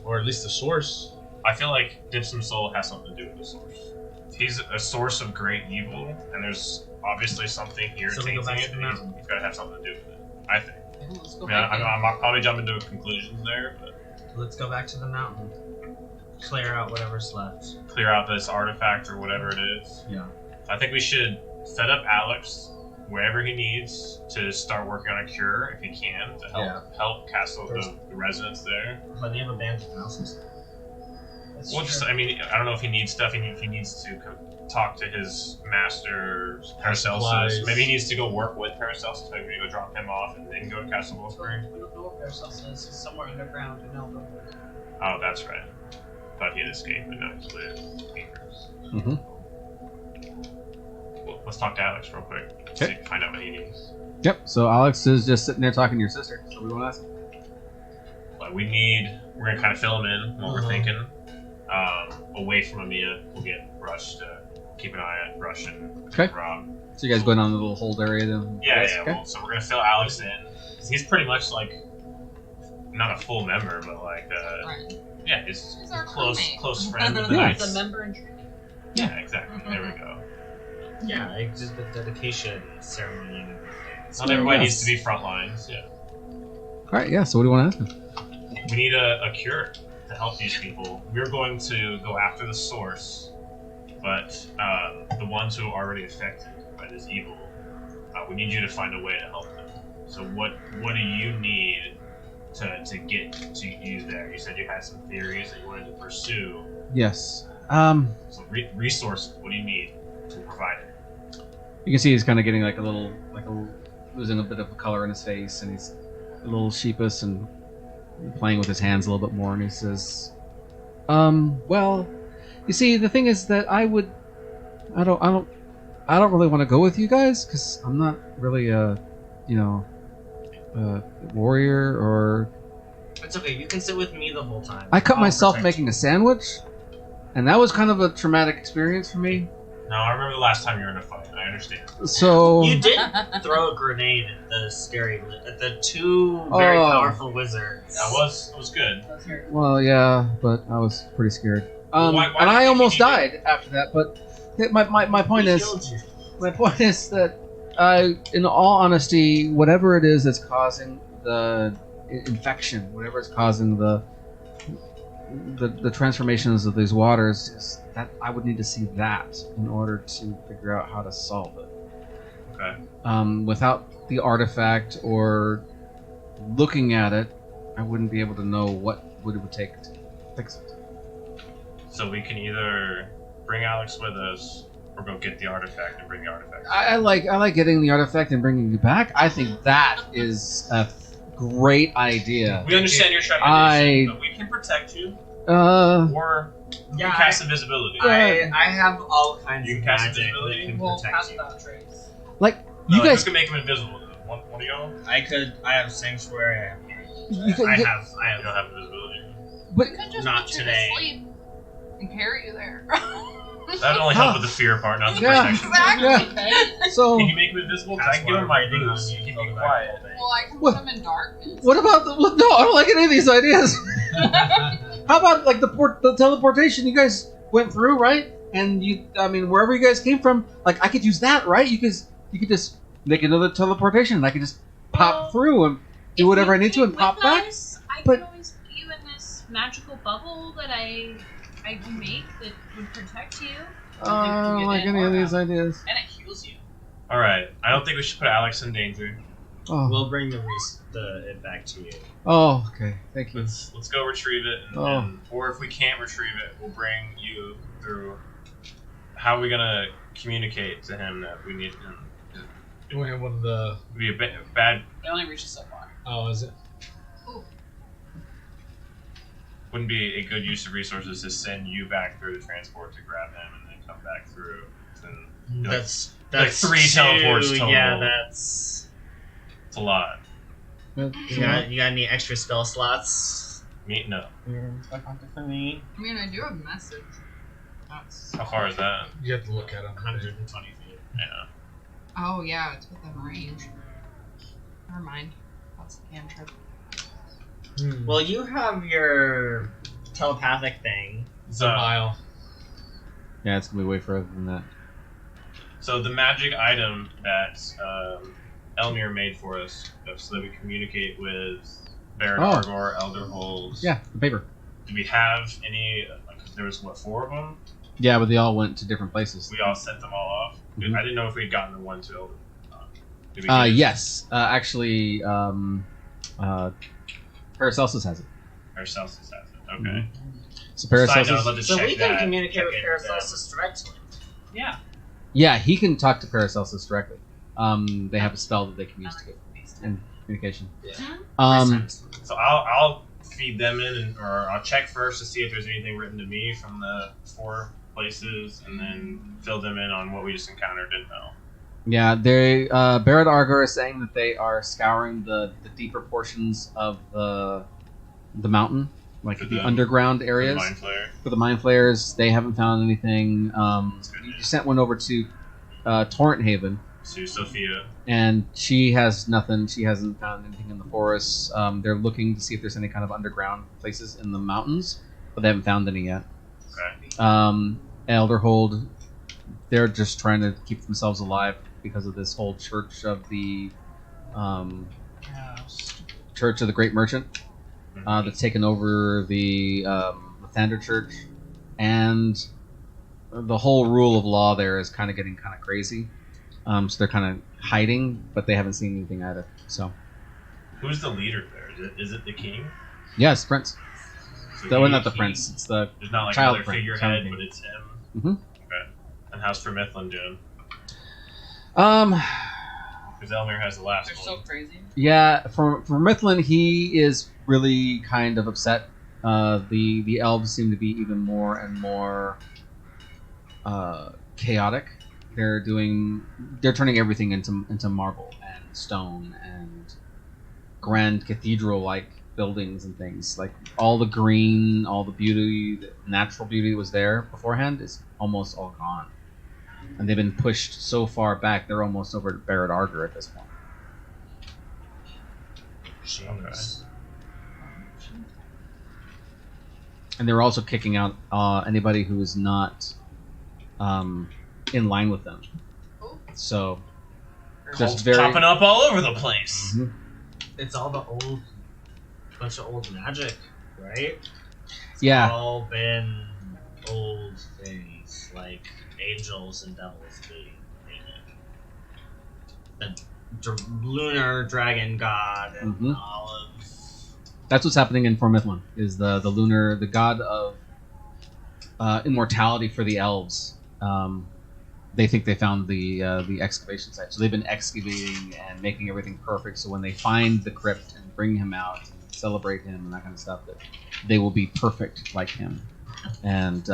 or at least the source. I feel like Dipsum Soul has something to do with the source. He's a source of great evil, and there's obviously something irritating back to it, the and mountain. he's got to have something to do with it. I think. Yeah, let's go I mean, back there. I'm probably jumping to conclusions there, but Let's go back to the mountain. Clear out whatever's left. clear out this artifact or whatever it is. Yeah. I think we should set up Alex wherever he needs to start working on a cure if he can to help castle the residents there. Plenty of abandoned houses. That's Well, just true. I mean, I don't know if he needs stuff. If he needs to talk to his master Paracelsus. Supplies. Maybe he needs to go work with Paracelsus. Maybe we go drop him off and then go to Castle We Wellspring. don't know where Paracelsus is. He's somewhere underground in Elderhold. Oh, that's right. Thought he had escaped, but no, he's with Acres. Mm-hmm. Well, let's talk to Alex real quick. Okay. See, find out what he needs. Yep. So Alex is just sitting there talking to your sister. So we want to ask him. But we're gonna kind of fill him in what we're thinking. Away from Amia, we'll get Rush to keep an eye on Rush and Okay. Rob. So you guys going on the little hold area then? Yeah, Yes? yeah. Okay. Well, so we're gonna fill Alex in. 'Cause he's pretty much like not a full member, but like Right. yeah, he's He's our close crewmate. friend of the Yeah. Knights. The member in training. Yeah, exactly. There we go. Yeah, like just the dedication ceremony and everything. Not everybody Yeah. needs to be front lines. Yeah, All right. Yeah. So what do you want to ask him? we need a cure to help these people. We're going to go after the source, but the ones who are already affected by this evil, we need you to find a way to help them. So what do you need to get to you there? You said you had some theories that you wanted to pursue. Yes. So resources. What do you need to provide it? You can see he's kind of getting like a little losing a bit of color in his face, and he's a little sheepish and playing with his hands a little bit more. And he says, well, you see, the thing is that I don't really want to go with you guys because I'm not really a warrior or. It's okay. You can sit with me the whole time. I cut I'll myself protect making you. a sandwich, and that was kind of a traumatic experience for me. No, I remember the last time you were in a fight. I understand. So You did throw a grenade at the two very Oh. powerful wizards. That was good. Those are- well, yeah, but I was pretty scared. Why And do you I think almost you died after that. But my point He is. killed you. My point is that, in all honesty, whatever it is that's causing the infection, whatever is causing the transformations of these waters, is that I would need to see that in order to figure out how to solve it. Okay. Without the artifact or looking at it, I wouldn't be able to know what it would take to fix it. So we can either bring Alex with us, or go get the artifact and bring the artifact. I like getting the artifact and bringing you back. I think that is a great idea. We understand your trepidation, I- but we can protect you, or we Yeah, can cast invisibility. I have all kinds You of can cast magic that invisibility? can We'll protect pass you. without trace. You Who guys, can make him invisible? One of y'all? I have sanctuary. I have you can I get- have. You don't have invisibility. but We could just Not put you today. to sleep and carry you there. That would only help with the fear part, not the Yeah. protection. Exactly. so Can you make him invisible? Can I give him my boots? You Keep can me go quiet. back all day. Well, I can What? put them in darkness. what about the? No, I don't like any of these ideas. How about like the teleportation you guys went through, right? And wherever you guys came from, like I could use that, right? You could just make another teleportation, and I could just pop Well, through and do whatever I need to and pop back. I But- could always put you in this magical bubble that I can make that would protect you. I don't like any of these ideas. And it heals you. Alright, I don't think we should put Alex in danger. Oh, We'll bring it back to you. oh, okay, thank you. Let's go retrieve it, or if we can't retrieve it, we'll bring you through. How are we gonna communicate to him that we need him? Do we have one of the? It'd be a bad. It only reaches so far. Oh, is it? Wouldn't be a good use of resources to send you back through the transport to grab him and then come back through. And That's like 3 teleports total. Yeah, that's. it's a lot. You got any extra spell slots? No. For me, I mean, I do have a message. That's. How far is that? You have to look at them. 120 feet. Yeah. Oh yeah, it's within range. Never mind. That's the cantrip. Well, you have your telepathic thing. It's a mile. Yeah, it's gonna be way further than that. So the magic item that Elmir made for us, so that we communicate with Baron Oh. Argor, Elderhold. Yeah, the paper. Do we have any? Like, there was 4 of them. Yeah, but they all went to different places. We all sent them all off. Mhm. I didn't know if we'd gotten the one to Elder. Did we get it? Yes. Actually, Paracelsus has it. Paracelsus has it. Okay. Mhm. So Side note, I'd Paracelsus, love to So check we can that, communicate check with in Paracelsus directly. Yeah. yeah, he can talk to Paracelsus directly. They have a spell that they can use to get in communication. So I'll feed them in, or I'll check first to see if there's anything written to me from the 4 places, and then fill them in on what we just encountered. Didn't know. Yeah, they Barrett Arger is saying that they are scouring the deeper portions of the mountain, like For the the- underground For the areas. mind flayer. For the mind flayers, they haven't found anything. You sent one over to Torrent Haven, To Sophia. and she has nothing. She hasn't found anything in the forests. They're looking to see if there's any kind of underground places in the mountains, but they haven't found any yet. Okay. Elderhold, they're just trying to keep themselves alive because of this whole Church of the Church of the Great Merchant that's taken over the Lathander Church, and the whole rule of law there is kind of getting kind of crazy. So they're kind of hiding, but they haven't seen anything either. So, Who's the leader there? Is it the king? yes, Prince. So Well, not the Prince. It's the There's not like Child another Prince, figurehead, Child King. but it's him. Mhm. Okay. And how's for Mifflin doing? um. Because Elmer has the last They're one. so crazy. Yeah, for Mifflin, he is really kind of upset. The elves seem to be even more and more chaotic. They're turning everything into marble and stone and grand cathedral-like buildings and things. Like all the green, all the beauty, the natural beauty that was there beforehand is almost all gone. And they've been pushed so far back, they're almost over to Barrett Arger at this point. Jeez. And they're also kicking out anybody who is not in line with them. So, just very Popping up all over the place. Mhm. It's all the bunch of old magic, right? Yeah, All been old things like angels and devils being created. The lunar dragon god and Mhm. all of. that's what's happening in Formithlin. Is the lunar, the god of immortality for the elves. They think they found the excavation site, so they've been excavating and making everything perfect. So when they find the crypt and bring him out and celebrate him and that kind of stuff, that they will be perfect like him. And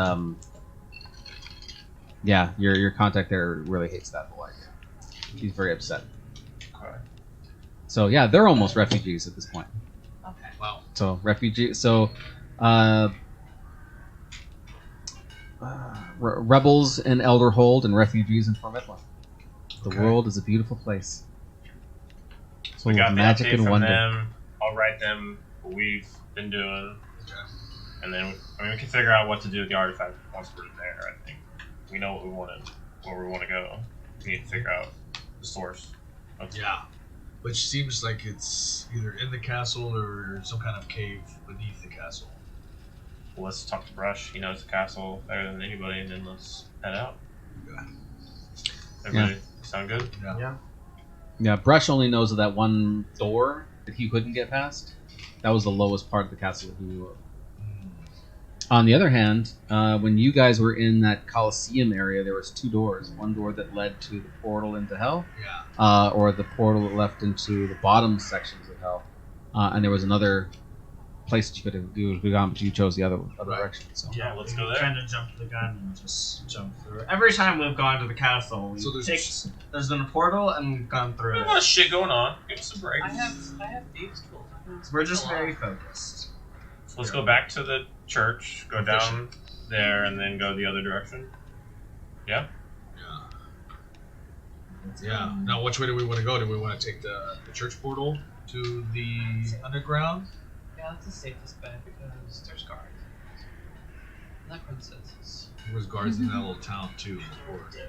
yeah, your contact there really hates that whole idea. He's very upset. Okay. So yeah, they're almost refugees at this point. Okay. Wow. So refugee. So rebels in Elderhold and refugees in Formithlin. The Okay. world is a beautiful place. So we Full got of the magic update and from wonder. them. I'll write them what we've been doing. And then we can figure out what to do with the artifact once we're there, I think. We know what we want to go. We need to figure out the source. Yeah. Which seems like it's either in the castle or some kind of cave beneath the castle. Well, let's talk to Brush. He knows the castle better than anybody, and then let's head out. Yeah. Everybody sound good? Yeah. Yeah, Brush only knows of that one door that he couldn't get past. That was the lowest part of the castle that he knew of. On the other hand, when you guys were in that Colosseum area, there was 2 doors. One door that led to the portal into Hell, Yeah. or the portal that left into the bottom sections of Hell. And there was another place that you could have gone, but you chose the other Right. direction. So. Yeah, let's we go there. Kind of jump the gun and just jump through. Every time we've gone to the castle, So there's been a portal and we've gone We through have a it. lot of shit going on. Give us a break. I have thieves tools. I know We're just a lot. very focused. So let's go back to the church, go down there, and then go the other direction. Yeah. Yeah. Now, which way do we want to go? Do we want to take the church portal to the underground? Yeah, that's the safest bet because there's guards. And that princess. There was guards in that little town too.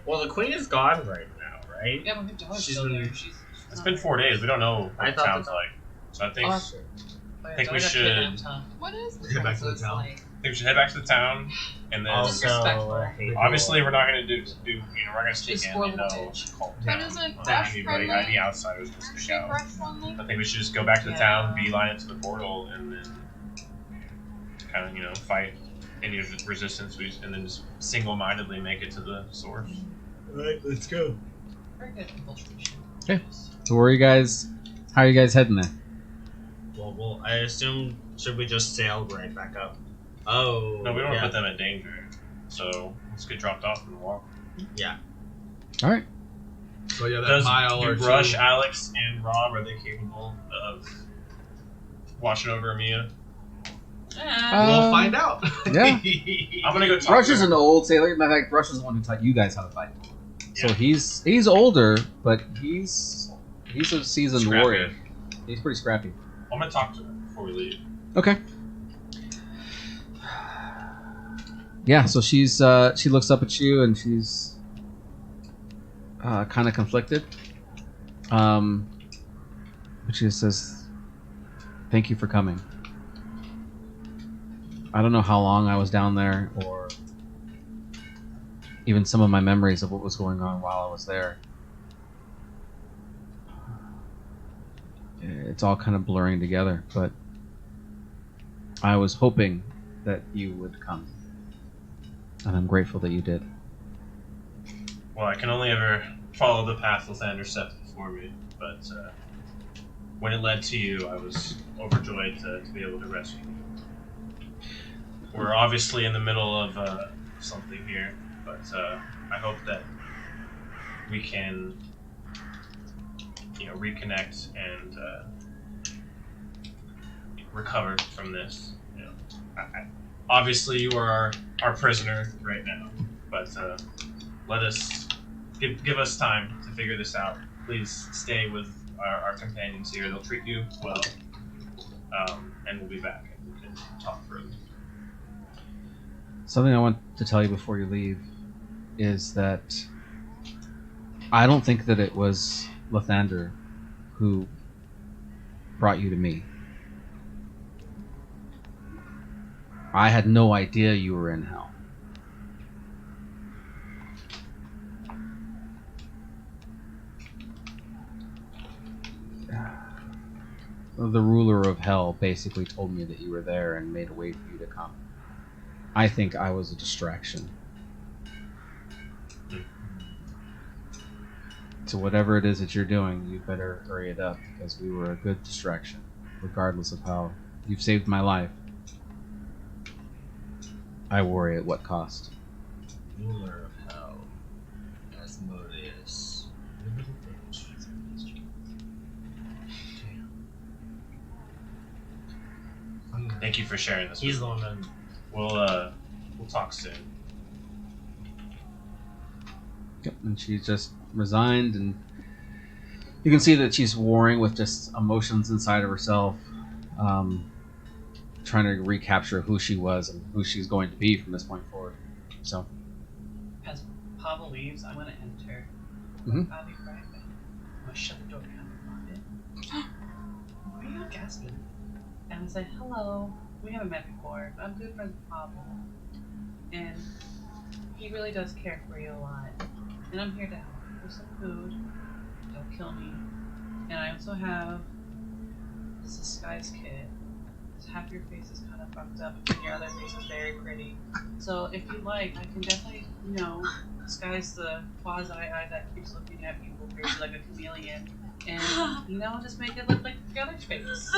Well, the queen is gone right now, right? Yeah, but her dog's She's still been- there. She's It's not been there. 4 days. We don't know I what it thought sounds that- like. So I think Oh, yeah, think we don't have should- kidnapped, huh? What is the Head back to the princess town. like? we should head back to the town, and then Also, Disrespectful. hateful. obviously we're not going to do we're not going to sneak She's in spoiled and no bitch. cult But town. isn't Not Brush anybody, friendly? any outsiders can Is sneak she out. brush friendly? I think we should just go back to the Yeah. town, beeline it to the portal, and then kind of fight any of the resistance, and then just single-mindedly make it to the source. Alright, let's go. Very good infiltration. Okay. So where are you guys? How are you guys heading there? Well, I assume, should we just sail right back up? Oh. No, we don't want to put them in danger. So let's get dropped off in the water. Yeah. All right. So yeah, that mile or do two. Rush, Alex, and Rob, are they capable of watching over Mia? We'll find out. Yeah. I'm gonna go talk Rush to is her. an old sailor. In fact, Rush is the one who taught you guys how to fight. So Yeah. he's older, but he's a seasoned Scrappy. warrior. He's pretty scrappy. I'm gonna talk to her before we leave. Okay. Yeah, so she looks up at you and she's kind of conflicted. But she says, "Thank you for coming. I don't know how long I was down there, or even some of my memories of what was going on while I was there. It's all kind of blurring together, but I was hoping that you would come. And I'm grateful that you did." Well, I can only ever follow the path Lathander set before me, but when it led to you, I was overjoyed to be able to rescue you. We're obviously in the middle of something here, but I hope that we can, reconnect and recover from this. Obviously, you are our prisoner right now, but let us give us time to figure this out. Please stay with our companions here; they'll treat you well, and we'll be back and we can talk further. Something I want to tell you before you leave is that I don't think that it was Lathander who brought you to me. I had no idea you were in hell. The ruler of hell basically told me that you were there and made a way for you to come. I think I was a distraction. So whatever it is that you're doing, you better hurry it up, because we were a good distraction, regardless of how you've saved my life. I worry at what cost. Ruler of hell. Asmodeus. Thank you for sharing this. He's with the me. one that... We'll talk soon. Yep, and she just resigned, and you can see that she's warring with just emotions inside of herself, trying to recapture who she was and who she's going to be from this point forward. So, As Pablo leaves, I'm gonna enter. Mhm. I'll be right back. I'm gonna shut the door behind me. Why are you gasping? And I say, hello. We haven't met before, but I'm good friends with Pablo. And he really does care for you a lot. And I'm here to help. There's some food. Don't kill me. And I also have this disguise kit. Half your face is kind of fucked up, and your other face is very pretty. So if you like, I can definitely, disguise the quasi eye that keeps looking at people crazy like a chameleon, and just make it look like the other face.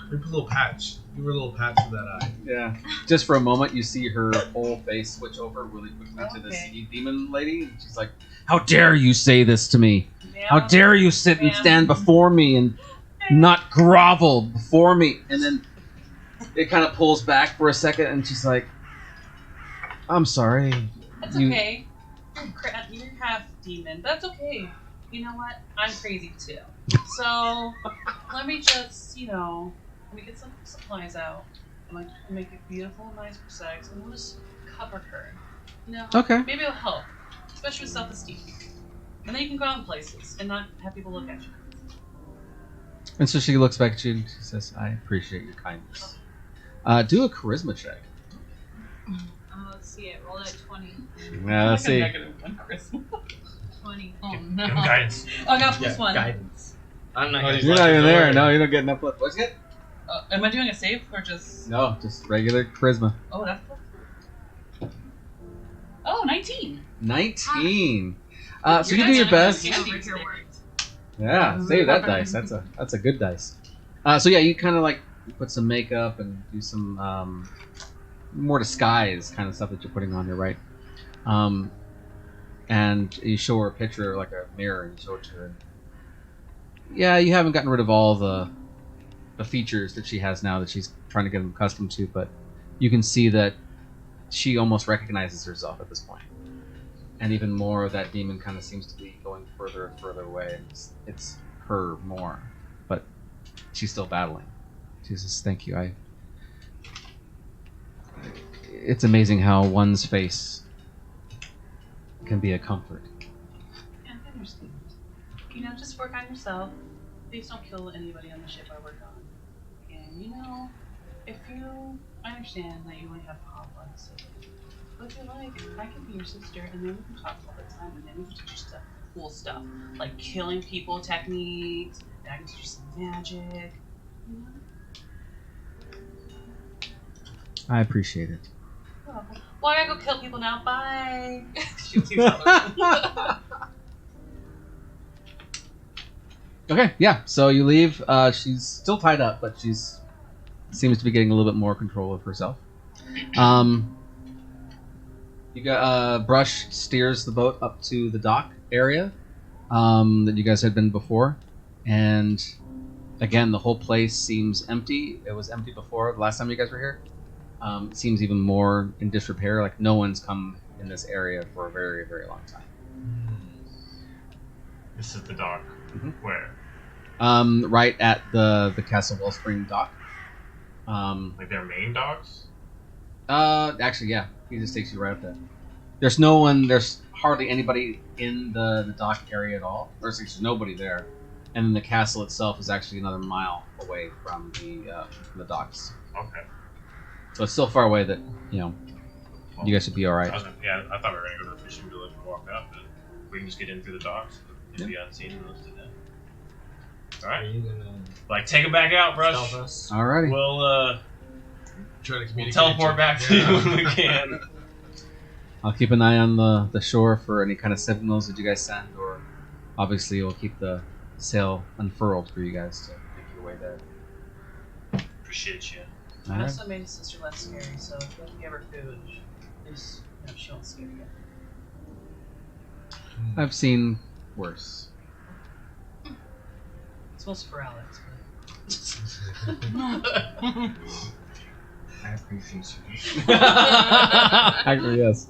We put a little patch. You were a little patch for that eye. yeah. Just for a moment, you see her whole face switch over really quickly to this Okay. demon lady. And she's like, "How dare you say this to me? How Ma'am, dare you sit and stand before me and not grovel before me?" And then it kind of pulls back for a second, and she's like, "I'm sorry." That's You- okay. You're half demon. That's okay. You know what? I'm crazy too. So let me just, let me get some supplies out. I'm like, make it beautiful and nice for sex, and we'll just cover her. Okay. Maybe it'll help, especially with self-esteem. And then you can go out in places and not have people look at you. And so she looks back at you and she says, "I appreciate your kindness. Do a charisma check." Let's see it. Roll at 20. Yeah, let's see. -1 charisma. 20. Oh Give no. him guidance. Oh, I got +1. Guidance. I'm not Oh, gonna... You're not even there. No, you don't get enough. What's it? Am I doing a save or just? No, just regular charisma. Oh, that's. Oh, 19. 19. So You're you do your not best. gonna Over get here it. worked. Yeah, save that dice. That's a good dice. So yeah, you kind of like put some makeup and do some more disguise kind of stuff that you're putting on here, right? And you show her a picture, like a mirror, and you show it to her. Yeah, you haven't gotten rid of all the features that she has now that she's trying to get accustomed to, but you can see that she almost recognizes herself at this point. And even more, that demon kind of seems to be going further and further away. And it's her more, but she's still battling. She says, "Thank you. It's amazing how one's face can be a comfort." Yeah, I understand. You know, just work on yourself. Please don't kill anybody on the ship I work on. And you know, I understand that you only have Papa, so if you like, I can be your sister, and then we can talk all the time, and then we can teach you some cool stuff, like killing people techniques, and I can teach you some magic. You know? I appreciate it. Well, I gotta go kill people now. Bye. She leaves out the room. Okay, yeah. So you leave. She's still tied up, but she's seems to be getting a little bit more control of herself. You got Brush steers the boat up to the dock area that you guys had been before, and again, the whole place seems empty. It was empty before the last time you guys were here. It seems even more in disrepair. Like no one's come in this area for a very, very long time. This is the dock. Mhm. Where? Right at the Castle Wellspring dock. Like their main docks? Actually, yeah, he just takes you right up there. There's no one. There's hardly anybody in the dock area at all. There's nobody there, and then the castle itself is actually another mile away from the docks. Okay. So it's still far away that you guys should be all right. I thought we were gonna go to the fishing village and walk up, but we can just get in through the docks and be unseen most of the day. All Are right. you gonna Like, take it back out, Brush. stealth us? Alrighty. We'll Try to communicate. teleport back to you when we can. I'll keep an eye on the shore for any kind of signals that you guys send, or obviously we'll keep the sail unfurled for you guys to make your way there. Appreciate you. I Alright. also made his sister less scary, so if you give her food, at least she won't scare you. I've seen worse. It's mostly for Alex, I appreciate you. Actually, yes.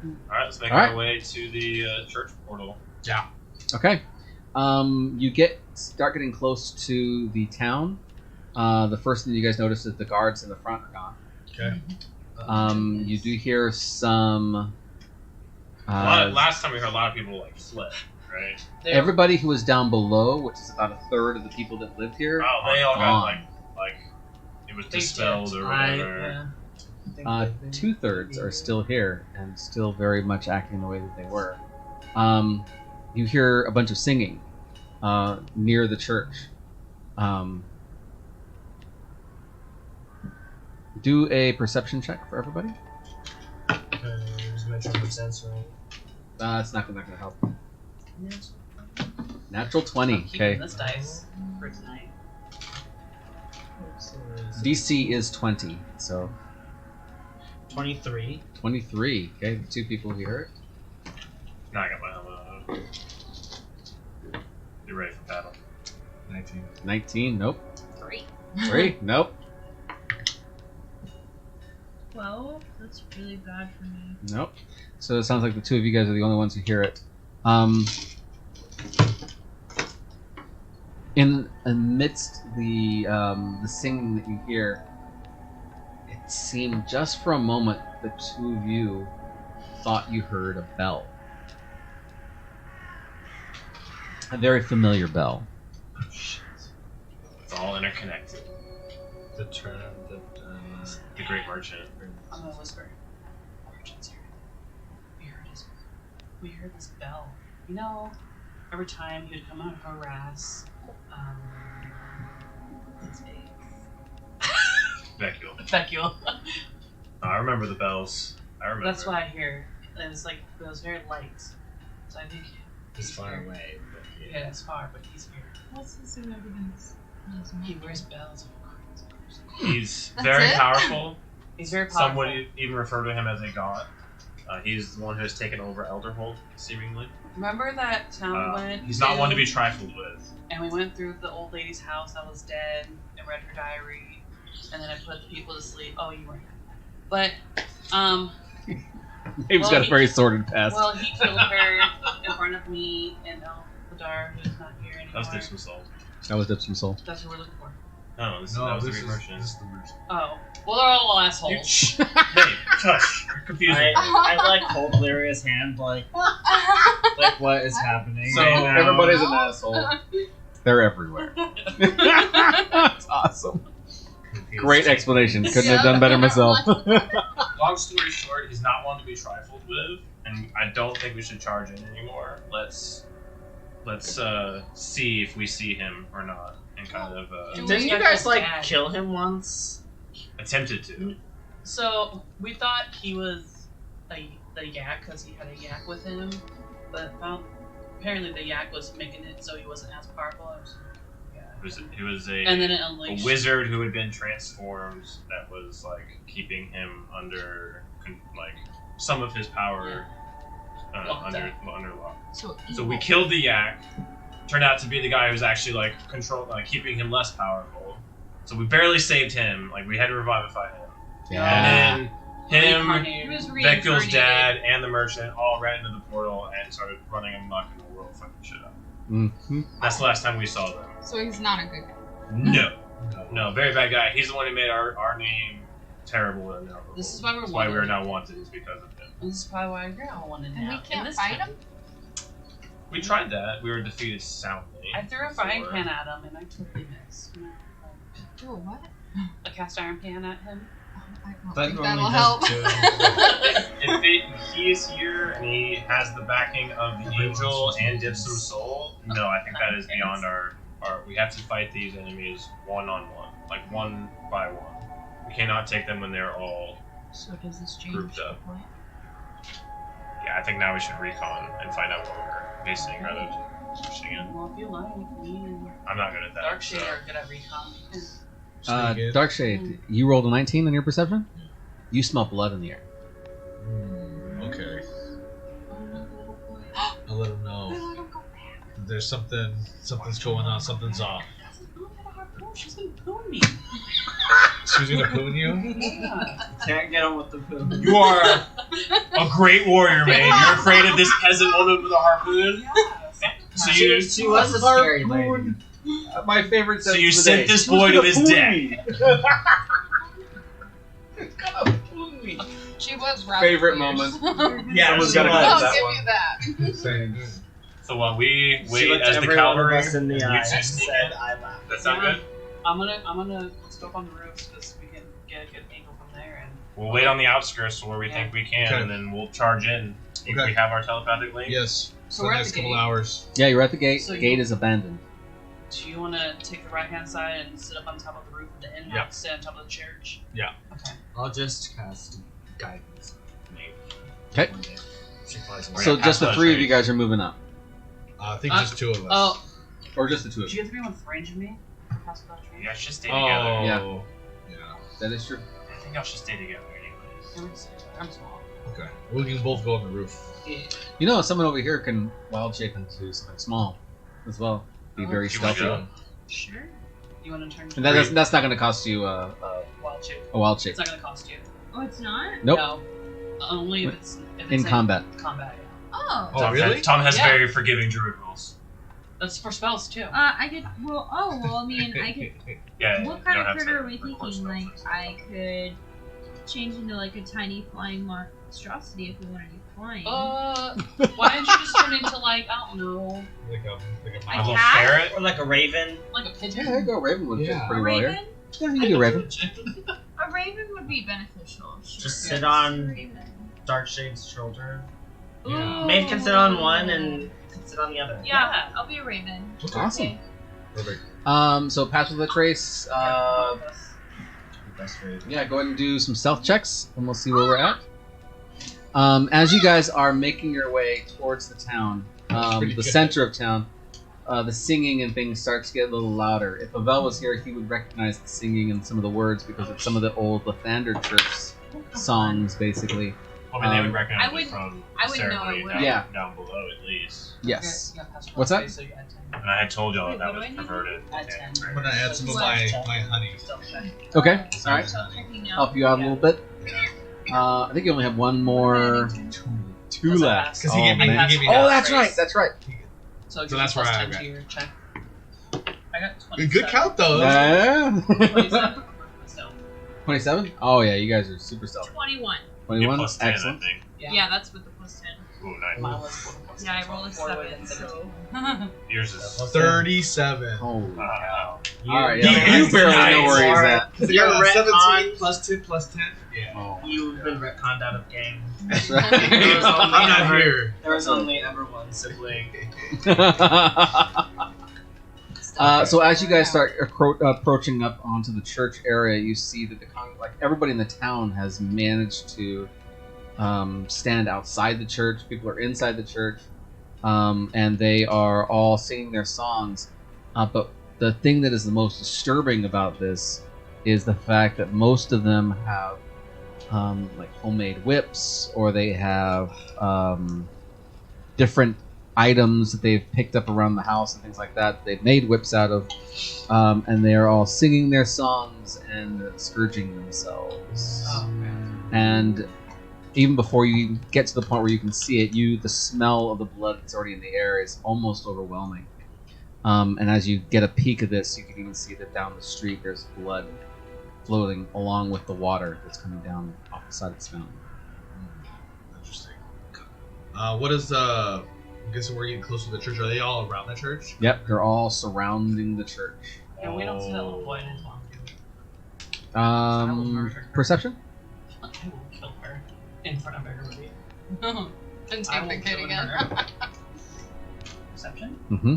All right, let's make All our right. way to the church portal. Yeah. Okay. You start getting close to the town. The first thing you guys notice is the guards in the front are gone. Okay. You do hear some. Last time we heard a lot of people like fled, right? Everybody who was down below, which is about a third of the people that lived here, Oh, they are all got gone. like it was They dispelled did. or whatever. 2/3 are still here and still very much acting the way that they were. You hear a bunch of singing near the church. Do a perception check for everybody. Just make sure I'm censoring. It's not gonna help. Natural 20. Keeping Okay. this dice for tonight. DC is 20, so 23. 23. Okay, the two people who hear it. Now I got my helmet on. You ready for battle? 19. 19. Nope. 3. 3. Nope. 12? That's really bad for me. Nope. So it sounds like the two of you guys are the only ones who hear it. In amidst the singing that you hear, it seemed just for a moment the two of you thought you heard a bell. A very familiar bell. Oh, shit. It's all interconnected. The turn of The Great Merchant. I'm gonna whisper. Merchant's here. We heard this bell. You know, every time he would come out and harass, his Vecchio. Vecchio. I remember the bells. I remember. That's why I hear and it's like it was very light. So I think He's far here. away. But Yeah, it's far, but he's here. What's the significance? He wears bells. He's That's very it? powerful. He's very Some powerful. would even refer to him as a god. He's the one who has taken over Elderhold, seemingly. Remember that time we went? He's not one to be trifled with. And we went through the old lady's house that was dead and read her diary, and then I put the people to sleep. Oh, you weren't. But Dave's Well, got a he- very sordid past. well, he killed her in front of me and Elfadar, who's not here anymore. That was Dipsum Soul. That was Dipsum Soul. That's what we're looking for. No, that No, was the this Great is Merchant. this is the merchant. Oh, well, they're all You, assholes. shh. Hey, shush. You're confusing. I like hold Lyria's hand, like what is happening? So, right now? Everybody's an asshole. They're everywhere. That's awesome. Great explanation. Couldn't have done better myself. Long story short, he's not one to be trifled with, and I don't think we should charge in anymore. Let's see if we see him or not, and kind of Didn't you guys like kill him once? attempted to. So we thought he was the yak because he had a yak with him, but apparently the yak was making it so he wasn't as powerful. He was a And then it unleashed. wizard who had been transformed that was like keeping him under like some of his power Locked under lock. So We killed the yak. Turned out to be the guy who was actually like keeping him less powerful. So we barely saved him. Like we had to revivify him. And then him, Reincarnated. He was Beckfield's reincarnated. dad, and the merchant all ran into the portal and started running amok in the world, fucking shit up. Mm-hmm. That's the last time we saw them. So he's not a good guy. No, very bad guy. He's the one who made our name terrible and terrible. This is why we're That's why wanted. we're not wanted, is because of him. This is probably why you're all wanted And now. we can't this fight time- him? We tried that. We were defeated soundly. I threw a frying before. pan at him and I totally missed. Oh, what? A cast iron pan at him. I don't That think normally that'll does help. If he is here and he has the backing of the angel and Dipsum Soul, no, I think that is beyond our. We have to fight these enemies one-on-one, like one by one. We cannot take them when they're all. So does this change Grouped the up. plan? Yeah, I think now we should recon and find out what we're facing rather than pushing in. Well, if you like, me and I'm not good at that. Darkshade so- are good at recon. Sneak in. Darkshade, you rolled a 19 on your perception? You smell blood in the air. Okay, Oh no, little boy. I'll let him know. There's something's going on. Something's off. She's gonna poo me. She's gonna poon you. Yeah. Can't get him with the poo. You are a great warrior, man. You're afraid of this peasant woman with a harpoon? So you, She was a scary lady. My favorite. so you sent this boy to his death. She was rather Favorite fierce. moment. Yeah, Someone's she gotta was. cut I'll that give one. you that. So while we She wait looked as the every one cavalry, of us in the and you eye two and sneak said, in, "I laughed." that sound good? I'm gonna let's go up on the roofs because we can get a good angle from there and We'll wait on the outskirts to where we think we can, Okay. and then we'll charge in if Okay. we have our telepathic link. Yes. So For we're the at next the couple gate. hours. Yeah, you're at the gate. So The you- gate is abandoned. do you want to take the right hand side and sit up on top of the roof of the inn Yeah. house, sit on top of the church? Yeah. Okay. I'll just cast guidance. Maybe. 'Kay. One day. She flies We're away. So gonna just pass the by three of tree. you guys are moving up, I think just two of us. Oh, or just the two do of you you. have to be within range of me? Pass without range? You guys should stay Oh. together. Yeah. Yeah. That is true. I think y'all should stay together anyways. I'm small. Okay. We can both go on the roof. Yeah. You know, someone over here can wild shape into something small as well. Be very You wanna stealthy. go? Sure. You want to turn And that's not going to cost you a wild shape? wild shape It's not gonna cost you. Oh, it's not? Nope. No. Only if it's in combat. Combat. Yeah. Oh. Oh, really? Tom has Yeah. very forgiving druid rules. That's for spells too. I could. Well, I mean, I could. Yeah. What you kind don't of have critter to are we record thinking? spells Like, for I could change into like a tiny flying monstrosity if we want to do flying. Why didn't you just turn into like I don't know, like a A Like little cat? ferret? Or like a raven. like a Yeah, pigeon? there you go. Raven would fit Yeah. a pretty well here. raven? Yeah, you can do Raven. A raven would be beneficial. Sure. Just Yeah. sit on Raven. Darkshade's shoulder. Yeah. Maeve can sit on one and can sit on the other. Yeah, I'll be a raven. Awesome. Okay. Perfect. So pass with a trace. Best raven. Yeah, go ahead and do some stealth checks, and we'll see where we're at. As you guys are making your way towards the town, the center of town, the singing and things starts to get a little louder. If Avel was here, he would recognize the singing and some of the words because it's some of the old Lathander Church songs, basically. Well, I mean, they would recognize I it from I the would know ceremony it would. down, Yeah. down below, at least. Yes. Yeah, pass What's that? So you add 10. And I had told y'all Wait, that what was do I need? perverted. Add 10. I'm gonna add some of my honey. Stealth check. Okay. All right. Checking now. Help you out a little bit. I think you only have one more. Two Plus left. that. Because he gave me Oh, that. that's right. That's right. So So that's plus where I 10 got. to your check. I got 27. Good count though. Yeah. 27. So, 27? Oh, yeah, you guys are super stealthy. 21. 21? Plus 10, Excellent. I think. Yeah, that's with the plus 10. Ooh, nice. mine was plus Yeah, I 10, rolled a 4 7, instead of so. 2. Yours is. 37. Holy Wow. Alright, You- yeah, you you barely nice. know where he's at. Because You're yeah, retcon. 17 plus 2 plus 10. Yeah. Oh, You've been retconned out of game. that's I'm not here. There was only ever one sibling. right. So as you guys start approaching up onto the church area, you see that everybody in the town has managed to stand outside the church. People are inside the church, and they are all singing their songs. But the thing that is the most disturbing about this is the fact that most of them have like homemade whips, or they have different items that they've picked up around the house and things like that. They've made whips out of, and they are all singing their songs and scourging themselves. Oh, man. And even before you get to the point where you can see it, the smell of the blood that's already in the air is almost overwhelming. And as you get a peek of this, you can even see that down the street there's blood floating along with the water that's coming down off the side of this mountain. Interesting. What is I'm guessing we're getting close to the church. Are they all around the church? Yep, they're all surrounding the church. And we don't see that little boy in his mom. will murder her. Perception? I will kill her in front of everybody. And I take will the kid kill again. her. Perception? Mm-hmm.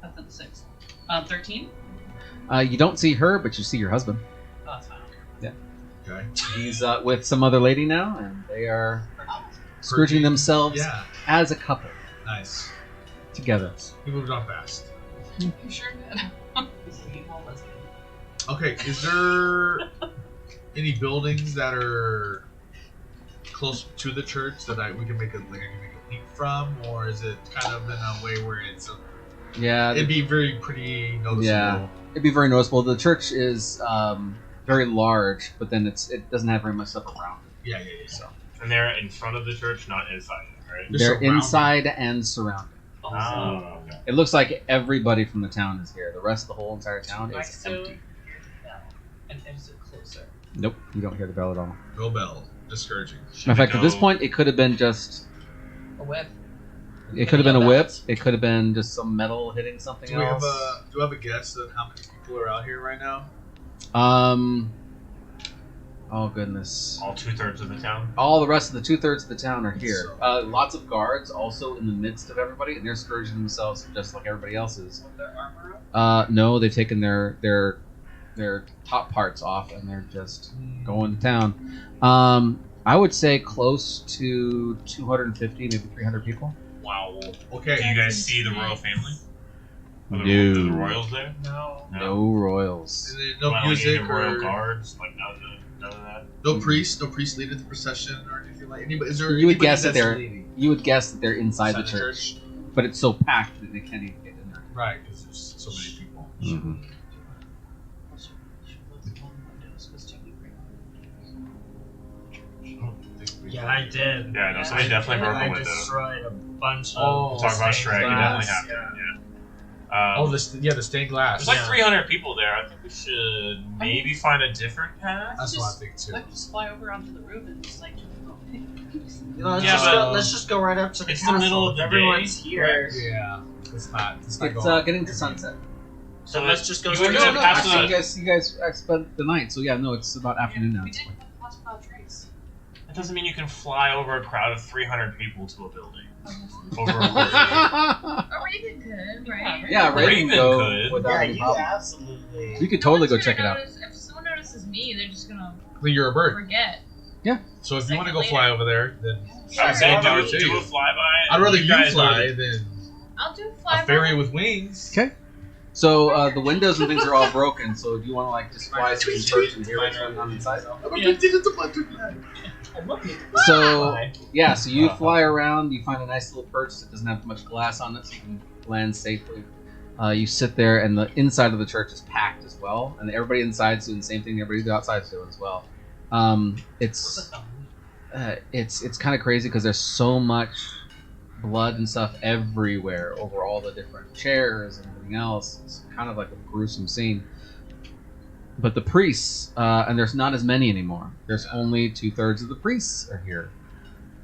That's at the 6. 13? You don't see her, but you see your husband. Oh, that's fine. Okay. He's with some other lady now, and they are scourging themselves Yeah. as a couple Nice. together. We moved on fast. You sure did. This is a evil lesbian. Okay. Is there any buildings that are close to the church that we can make I can make a peek from, or is it kind of in a way where Yeah, it'd be pretty noticeable? Yeah. it'd be very noticeable. The church is very large, but then it doesn't have very much stuff around it. Yeah. So And they're in front of the church, not inside it, right? They're they're surrounded. inside and surrounded. Also, Oh, okay. It looks like everybody from the town is here. The rest of the whole entire town is next to empty. and is it closer? Nope, you don't hear the bell at all. No bell. Discouraging. Matter of fact, at this go- point, it could have been just. A whip. It could have been a whip. It could have been just some metal hitting something Do we have else. do we have a guess at how many people are out here right now? Oh goodness. All 2/3 of the town. All the rest of the 2/3 of the town are here. Lots of guards also in the midst of everybody, and they're scourging themselves just like everybody else is. With their armor up. No, they've taken their top parts off and they're just going to town. I would say close to 250, maybe 300 people. Wow. Okay. Do you guys see the royal family? Are No. the royals there? No. No royals. And then no Well, music any royal or guards, like none of that. no priest leading the procession or anything like. Anybody? Is there? You would anybody guess that that's they're leading you would guess that they're inside the church, but it's so packed that they can't even get in there. Right, because there's so many people. Mm-hmm. Yeah, I did. Yeah, no, somebody definitely broke a I window. destroyed a bunch Oh, of. Talk about stained Shrek, it glass. definitely happened. Yeah. Oh, the stained glass. There's like Yeah. 300 people there. I think we should maybe find a different path. That's what I think too. Like, just fly over onto the roof and just like, You know, let's, Yeah, just but go, let's just go right up to the it's the castle. middle of the Everyone's day, here. Yeah, it's not. It's not It's going. getting to sunset. So let's just go You straight would to go the past castle. Actually, you guys spent the night, so yeah, no, it's about afternoon now. We It's didn't fine. pass without drinks. That doesn't mean you can fly over a crowd of 300 people to a building. Over a river. A Raven could, right? Yeah, Raven Raven go could. without Yeah, any you problem. absolutely. You could totally go No one's check it gonna out. notice- If someone notices is me, they're just gonna Well, you're a bird. forget. So if you want to go fly over there, then I would say More power to do you. a flyby. I'd rather you guys fly are- than I'll do fly. a fairy with wings. Okay. So the windows and things are all broken. So if you want to like just fly through the church and hear what's going on inside. So yeah, so you fly around. You find a nice little perch that doesn't have much glass on it, so you can land safely. You sit there, and the inside of the church is packed as well, and everybody inside's doing the same thing. Everybody outside's doing as well. It's kind of crazy because there's so much blood and stuff everywhere over all the different chairs and everything else. It's kind of like a gruesome scene. But the priests, and there's not as many anymore. There's only 2/3 of the priests are here,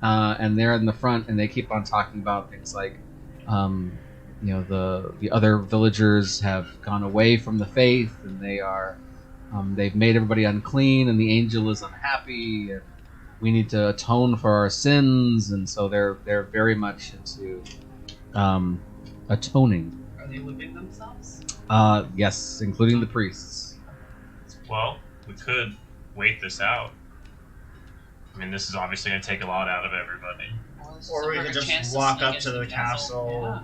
and they're in the front, and they keep on talking about things like, the other villagers have gone away from the faith, and they've made everybody unclean, and the angel is unhappy, and we need to atone for our sins, and so they're very much into atoning. Are they whipping themselves? Yes, including the priests. Well, we could wait this out. I mean, this is obviously going to take a lot out of everybody. Or we could just walk up to the castle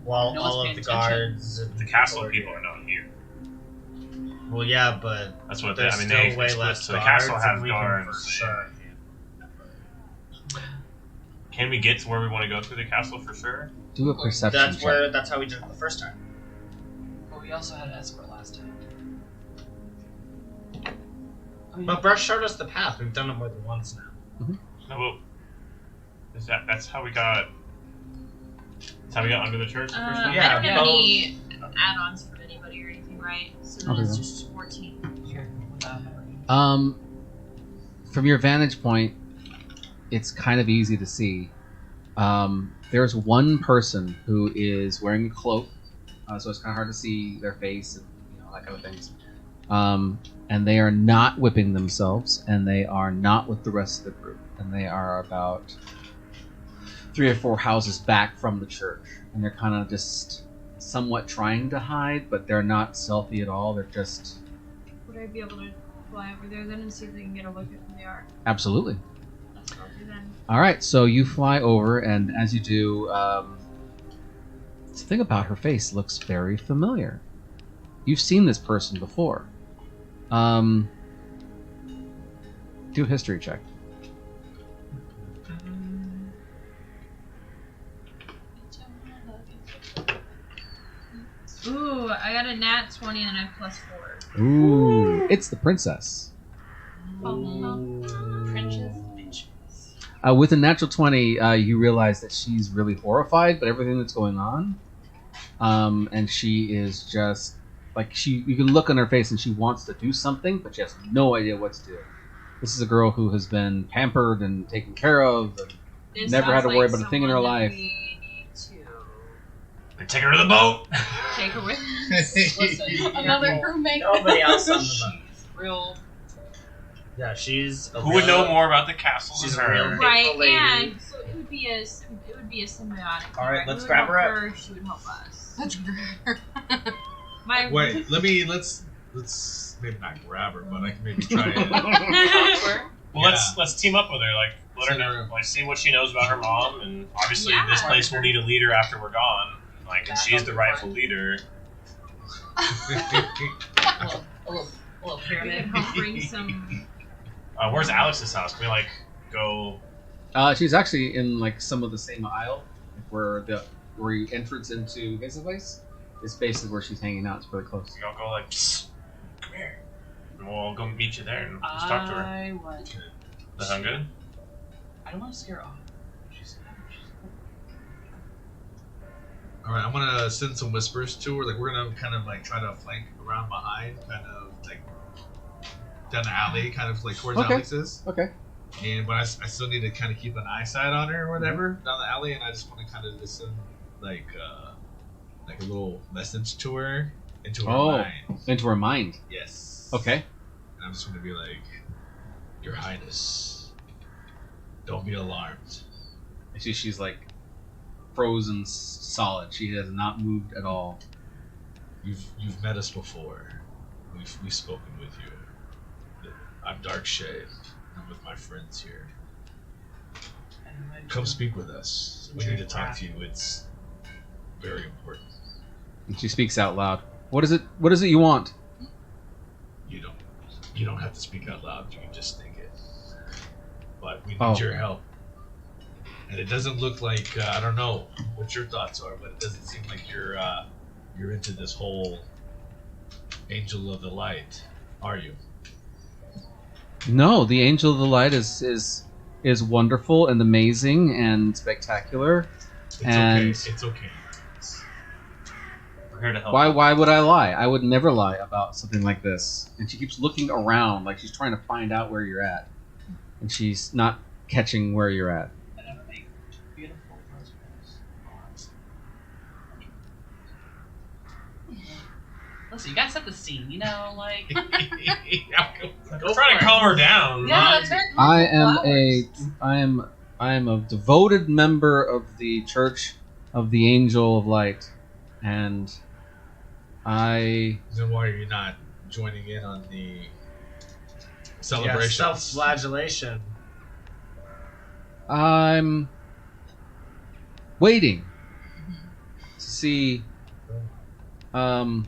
while No one's all of paying the attention. guards. And The castle people are not here. Well, yeah, but That's what there's I mean. still They way explicit- less so the guards. castle and has we can guards. for sure. Can we get to where we want to go through the castle for sure? Do a perception check. That's how we did it the first time. But we also had an escort last time. Oh, yeah. But Brush showed us the path. We've done it more than once now. No, well, that's how we got. That's how we got under the church the first time. Yeah, I don't have both. any add-ons for anybody or anything, right? So then Okay, it's then. just 14. Sure. From your vantage point, it's kind of easy to see. There's one person who is wearing a cloak, so it's kind of hard to see their face and that kind of things. And they are not whipping themselves, and they are not with the rest of the group, and they are about 3 or 4 houses back from the church, and they're kind of just somewhat trying to hide, but they're not stealthy at all. They're just Would I be able to fly over there then and see if they can get a look at who they are? absolutely. That's what I'll do then. All right, so you fly over, and as you do, the thing about her face looks very familiar. You've seen this person before. Do a history check. Ooh, I got a nat 20 and I have +4. Ooh, it's the princess. Princess bitches. With a natural 20, you realize that she's really horrified by everything that's going on, and she is just like you can look on her face and she wants to do something, but she has no idea what to do. This is a girl who has been pampered and taken care of, and This never had sounds to worry like about a thing in her someone that life. We need to Then take her to the boat. take her with Listen, Another crewmate. Nobody else on the boat. she's real. Yeah, she's. Who would know more about the castle She's than a real her? right, Hateful lady. and so it would be a symbiotic. All right, right? let's We would grab her help up. her. She would help us. That's great. My Wait, let's maybe not grab her, but I can maybe try it. Well, Yeah. let's team up with her. Like, let her Send her- know, like, see what she knows about her mom, and obviously Yeah. this place will need a leader after we're gone. Like, and she's the rightful leader. A little we can pyramid. help bring some. Where's Alex's house? Can we like go? She's actually in like some of the same aisle where you entrance into his place. It's basically where she's hanging out. It's really close. We all go like, psst, come here, and we'll all go meet you there and just talk to her. I want. Does that sound good? I don't want to scare her off. She's All right, I'm gonna send some whispers to her. Like we're gonna kind of like try to flank around behind, kind of like down the alley, kind of like towards Okay. Alex's. Okay. And but I still need to kind of keep an eyesight on her or whatever down the alley, and I just want to kind of just send like a little message to her into her Oh. mind. Into her mind. Yes. Okay. And I'm just gonna be like, Your Highness, don't be alarmed. She's like frozen solid. She has not moved at all. You've met us before. We've spoken with you. I'm Dark Shade. I'm with my friends here. And Come speak with us. We need to talk to you. It's very important. And she speaks out loud. What is it? What is it you want? You don't have to speak out loud. You can just think it. But we need Oh. your help. And it doesn't look like I don't know what your thoughts are, but it doesn't seem like you're into this whole Angel of the Light, are you? No, the Angel of the Light is wonderful and amazing and spectacular. It's And- okay. It's okay. We're here to help. Why would I lie? I would never lie about something like this. And she keeps looking around like she's trying to find out where you're at. And she's not catching where you're at. And I'm gonna make beautiful roseberries. Listen, you gotta set the scene, you know, like. We're trying to calm her down. Yeah, that's very I am flowers. I am a devoted member of the Church of the Angel of Light, and Then why are you not joining in on the celebration? Self-flagellation. I'm waiting to see. Fine.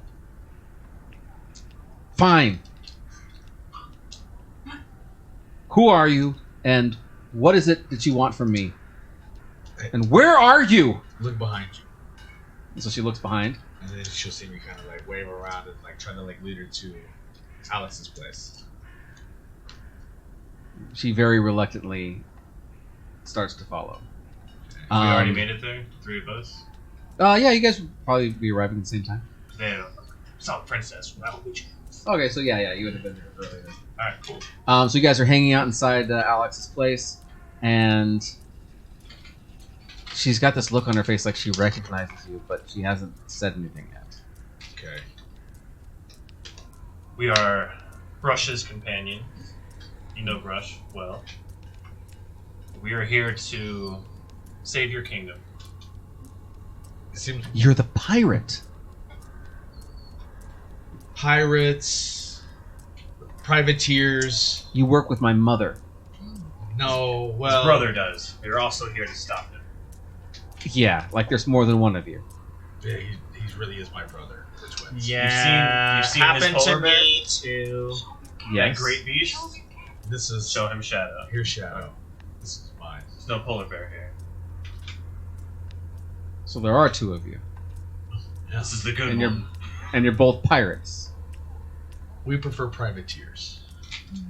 Who are you, and what is it that you want from me? And where are you? Look behind you, And so she looks behind. and then she'll see me kind of like wave around and like try to like lead her to Alex's place. She very reluctantly starts to follow. We already made it there, three of us. Yeah, you guys would probably be arriving at the same time. They saw the princess. That would be. Okay, so yeah, you would have been there earlier. All right, cool. So you guys are hanging out inside Alex's place, and she's got this look on her face like she recognizes you, but she hasn't said anything yet. Okay. We are Brush's companions. You know Brush well. We are here to save your kingdom. It seems You're the pirate. pirates, privateers. You work with my mother. No, well, His brother does. We're also here to stop him. Yeah, like there's more than one of you. Yeah, he really is my brother. We're twins. Yeah, You've seen his happened polar to bear? me too. That Yes. great beast. This is Show him Shadow. here's Shadow. This is mine. There's no polar bear here. So there are two of you, This is the good and one. you're both pirates. We prefer privateers.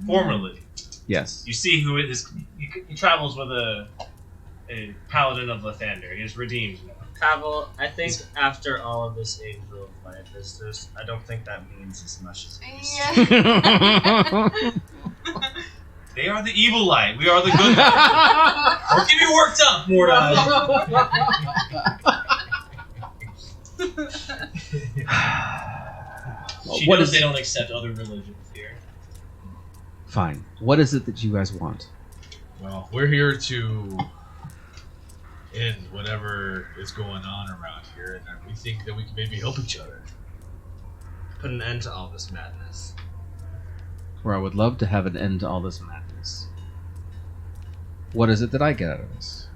Formerly, Yes. you see who it is. He travels with a paladin of Lathander. He is redeemed now. Pavel, I think after all of this Angel of Light business, I don't think that means as much as it used to. Yeah. They are the evil light. We are the good light. Don't get me worked up, Mordai. She What knows is they don't accept other religions here. Fine. What is it that you guys want? Well, we're here to end whatever is going on around here, and we think that we can maybe help each other. Put an end to all this madness. Where I would love to have an end to all this madness. What is it that I get out of this?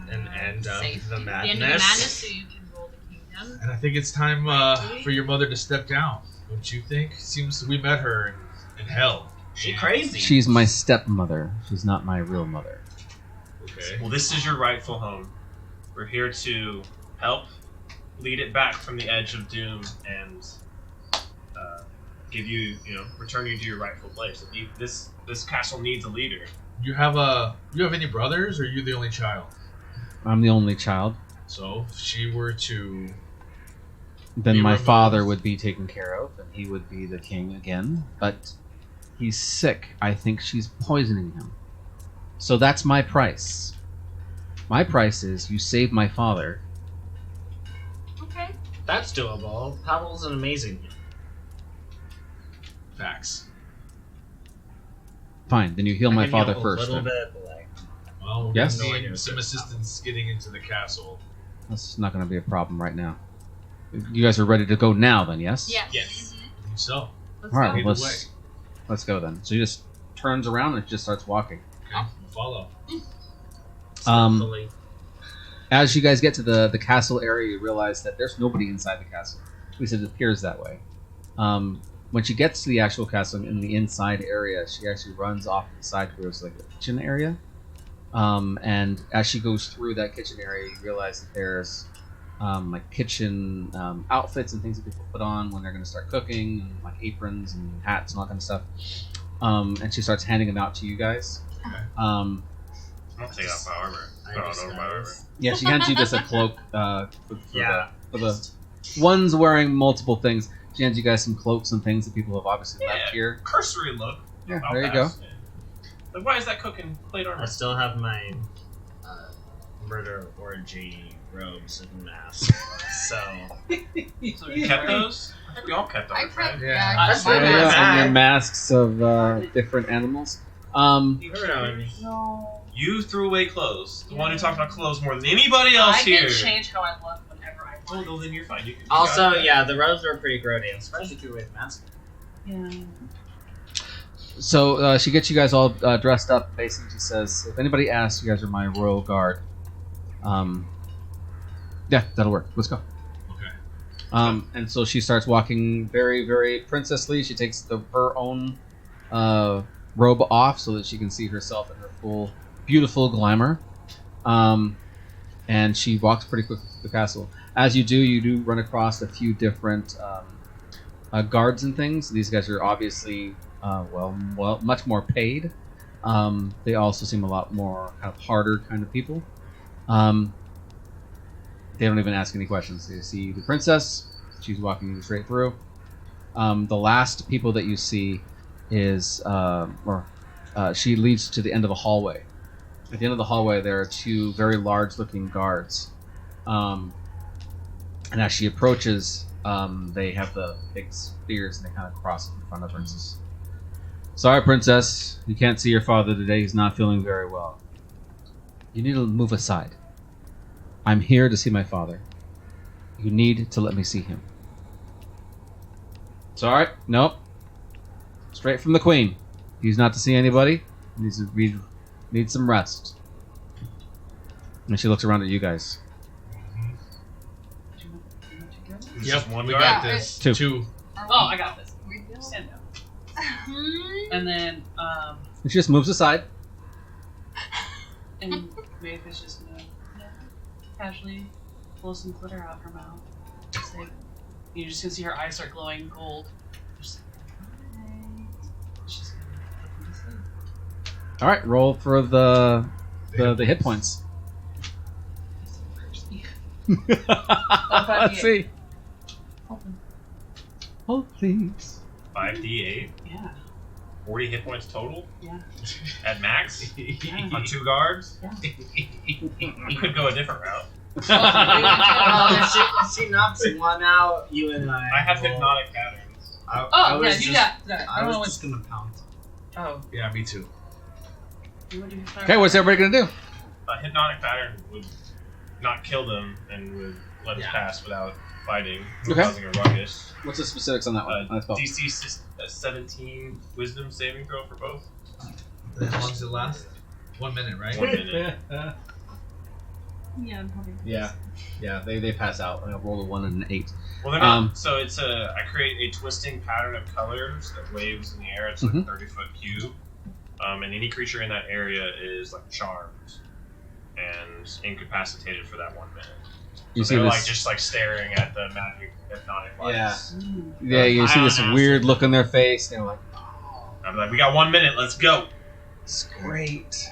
An end of Safety. the The madness. end of the madness, so you can rule the kingdom. And I think it's time for your mother to step down. Don't you think? Seems we met her in hell. She And- crazy. She's my stepmother. She's not my real mother. Okay. Well, this is your rightful home. We're here to help lead it back from the edge of doom and give you, return you to your rightful place. This castle needs a leader. You have any brothers, or are you the only child? I'm the only child. So if she were to Then Be my removed. father would be taken care of, and he would be the king again. But he's sick. I think she's poisoning him. So that's my price. My price is you save my father. Okay. That's doable. Pavel's an amazing. facts. Fine, then you heal I my can father yell first. a little then. bit, but like, Well, we're Yes? gonna No need idea some what's assistance getting into the castle. That's not going to be a problem right now. You guys are ready to go now, then? Yes. Yes. Yes. Mhm. I think so. Let's All right, go. well, Either let's go then. So you just turns around and just starts walking. Okay, follow. Stealthily. As you guys get to the castle area, you realize that there's nobody inside the castle. At least it appears that way. When she gets to the actual castle in the inside area, she actually runs off to the side towards like the kitchen area. And as she goes through that kitchen area, you realize that there's like kitchen outfits and things that people put on when they're going to start cooking, and like aprons and hats and all that kind of stuff. And she starts handing them out to you guys. I'm gonna take off my armor. Put on over my armor. Yeah, she hands you just a cloak for Yeah. the ones wearing multiple things. She hands you guys some cloaks and things that people have obviously left Yeah. here. Cursory look. Yeah, I'll there you go. pass. Like, why is that cooking plate armor? I still have my murder orgy robes and mask. So So you kept those? I think we all kept I ours, kept, right? yeah, I I kept swear my to mask. God. And your masks of different animals. you never know. No. You threw away clothes. The one who talked about clothes more than anybody else I here. can change how I look whenever I Oh want. no, then you're fine. You Also, got that. yeah, the robes were pretty grody. I'm surprised you threw away the mask. Yeah. So she gets you guys all dressed up. Basically, she says, "If anybody asks, you guys are my royal guard." Yeah, that'll work. Let's go. Okay. And so she starts walking very, very princessly. She takes her own robe off so that she can see herself in her full, beautiful glamour. And she walks pretty quick to the castle. As you do run across a few different guards and things. These guys are obviously, much more paid. They also seem a lot more kind of harder kind of people. They don't even ask any questions. They see the princess. She's walking straight through. The last people that you see is, she leads to the end of a hallway. At the end of the hallway, there are two very large-looking guards. And as she approaches, they have the big spears and they kind of cross in front of her and says, "Sorry, princess, you can't see your father today. He's not feeling very well. You need to move aside. I'm here to see my father. You need to let me see him." Sorry, nope. Straight from the queen. He's not to see anybody. He needs some rest. And she looks around at you guys. It's Yep, just one we guard. got Yeah, this. Two. Two. Oh, I got this. We do. Stand up. Hmm. And then, And she just moves aside. and Mayfish just gonna casually pull some glitter out her mouth. Just like, you're just gonna see her eyes start glowing gold. Just like, "Alright." She's gonna put them to sleep. All right, roll for the hit points. Let's see. Oh, please. 5d8. Yeah. 40 hit points total Yeah. at max Yeah. on 2 guards. Yeah. We could go a different route. If she knocks one out, you and I. I have will- hypnotic patterns. I Oh, was yeah, you just- got that. I don't was know just gonna pound. Oh, Yeah, me too. you want to do fire? Okay, what's everybody gonna do? A hypnotic pattern would not kill them and would let us Yeah. pass without fighting, Okay. causing a ruckus. What's the specifics on that one? That's all. DC 17 wisdom saving throw for both. How long does it last? 1 minute, right? 1 minute. Yeah, I'm probably. Yeah, they pass out. I roll a 1 and an 8. Well, they're not. So it's I create a twisting pattern of colors that waves in the air. It's like Mhm. a 30-foot cube. And any creature in that area is like charmed and incapacitated for that 1 minute. You So see they're this? like just like staring at the magic hypnotic lights. Yeah, you see this I weird look on their face. They're like, I'm like, we got 1 minute. Let's go. "It's great.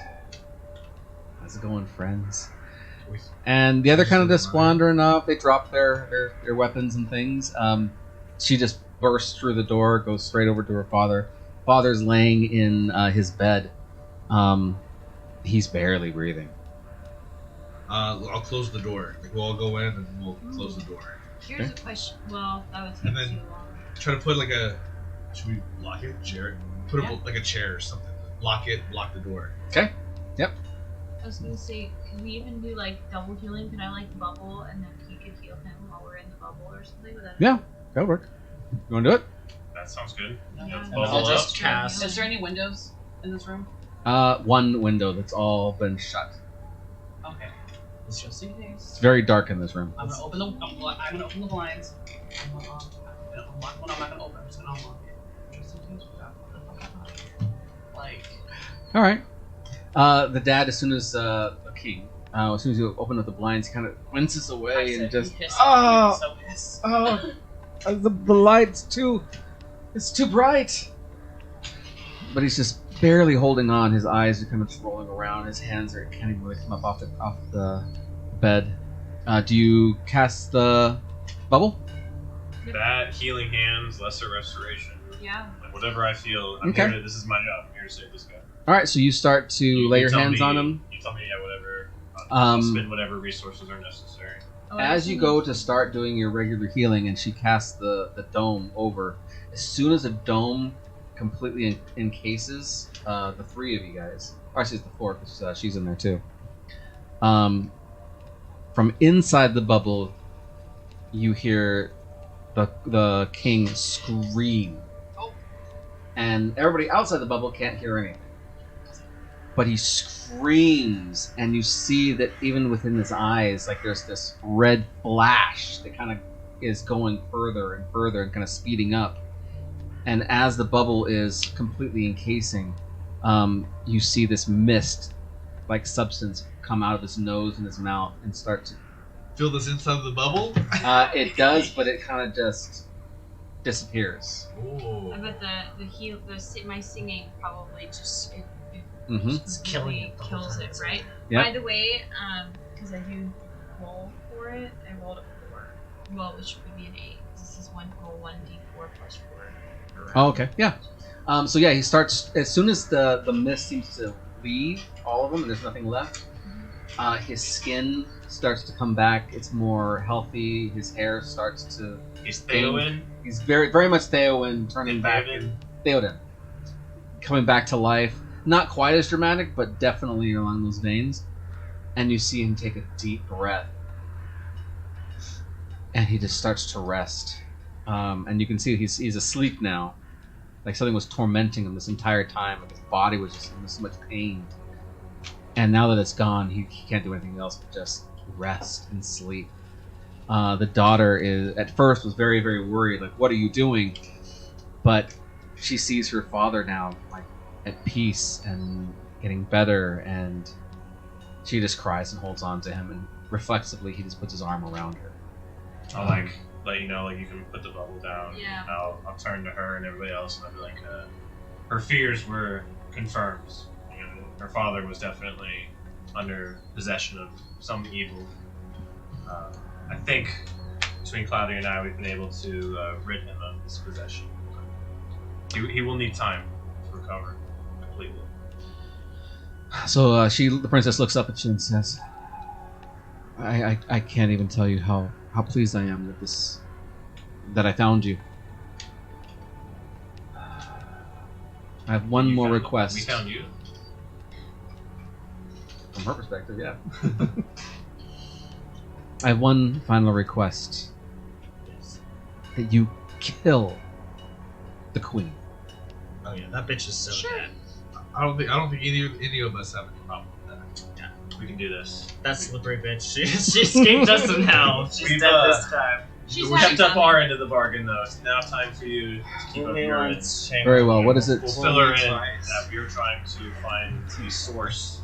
How's it going, friends?" And the other kind of just wandering off. They drop their weapons and things. She just bursts through the door, goes straight over to her father. Father's laying in his bed. He's barely breathing. I'll close the door. Like, we'll all go in and we'll close the door. Here's a question. Well, that would take And then- too long. Try to put like a. Should we lock it? Chair? Put Yeah. like a chair or something. Lock it, block the door. I was gonna say, could we even do like double healing? Can I like bubble and then he could heal him while we're in the bubble or something? Would that Yeah. That'll work. You want to do it? That sounds good. Yeah. Let's And bubble I'll up. just cast. Is there any windows? in this room? One window that's all been shut. Okay. It's just in case. It's very dark in this room. I'm gonna open the blinds. I'm gonna unlock one. I'm not gonna open. I'm just gonna unlock it. Just in case we got what the fuck out of here. Like. All right. The dad, as soon as the king, as soon as you open up the blinds, he kind of winces away and just the light's it's too bright. But he's just barely holding on. His eyes are kind of just rolling around. His hands can't even really come up off the bed. Do you cast the bubble? That healing hands, lesser restoration. Yeah. Like whatever I feel, Okay. this is my job. I'm here to save this guy. All right, so you start to lay your tell hands me- on him. You tell me, yeah, whatever. I'll Um, spend whatever resources are necessary. As you go to start doing your regular healing, and she casts the dome over, as soon as the dome completely encases the three of you guys, or actually it's the four because she's in there too. From inside the bubble, you hear the king scream, and everybody outside the bubble can't hear anything. But he screams, and you see that even within his eyes, like there's this red flash that kind of is going further and further and kind of speeding up. And as the bubble is completely encasing, you see this mist-like substance come out of his nose and his mouth and start to. Feel this inside of the bubble? It does, but it kind of just disappears. Ooh. I bet my singing probably just Mm-hmm. It's killing it the whole kills time. it, right? Yep. By the way, because I do roll for it, I rolled a 4. Well, which would be an 8. This is roll 1d4 plus 4. Oh, okay. Yeah. So yeah, he starts as soon as the mist seems to leave all of them and there's nothing left. His skin starts to come back. It's more healthy. His hair starts to. He's Theoden. He's very, very much Theoden, turning back. Theoden, coming back to life. Not quite as dramatic, but definitely along those veins. And you see him take a deep breath, and he just starts to rest. And you can see he's asleep now. Like something was tormenting him this entire time, and his body was just in so much pain. And now that it's gone, he can't do anything else but just rest and sleep. The daughter at first was very, very worried, like, what are you doing? But she sees her father now, like, at peace and getting better, and she just cries and holds on to him, and reflexively he just puts his arm around her. I'll let you know, like you can put the bubble down. Yeah. I'll turn to her and everybody else, and I'll be like, her fears were confirmed. You know, her father was definitely under possession of some evil. I think between Cloudy and I, we've been able to rid him of his possession. He will need time to recover completely. So the princess looks up at you and says, I can't even tell you how pleased I am that I found you. I have one more request. We found you? From her perspective, yeah. I have one final request. That you kill the queen. Oh yeah, that bitch is so dead. I don't think any of us have any problem with that. We can do this. That slippery bitch. She escaped us somehow. She's We've, dead this time. She's We having kept up fun. our end of the bargain, though. It's now time for you to keep up your end. Very well. What is it? We'll fill her in that we're trying to find the source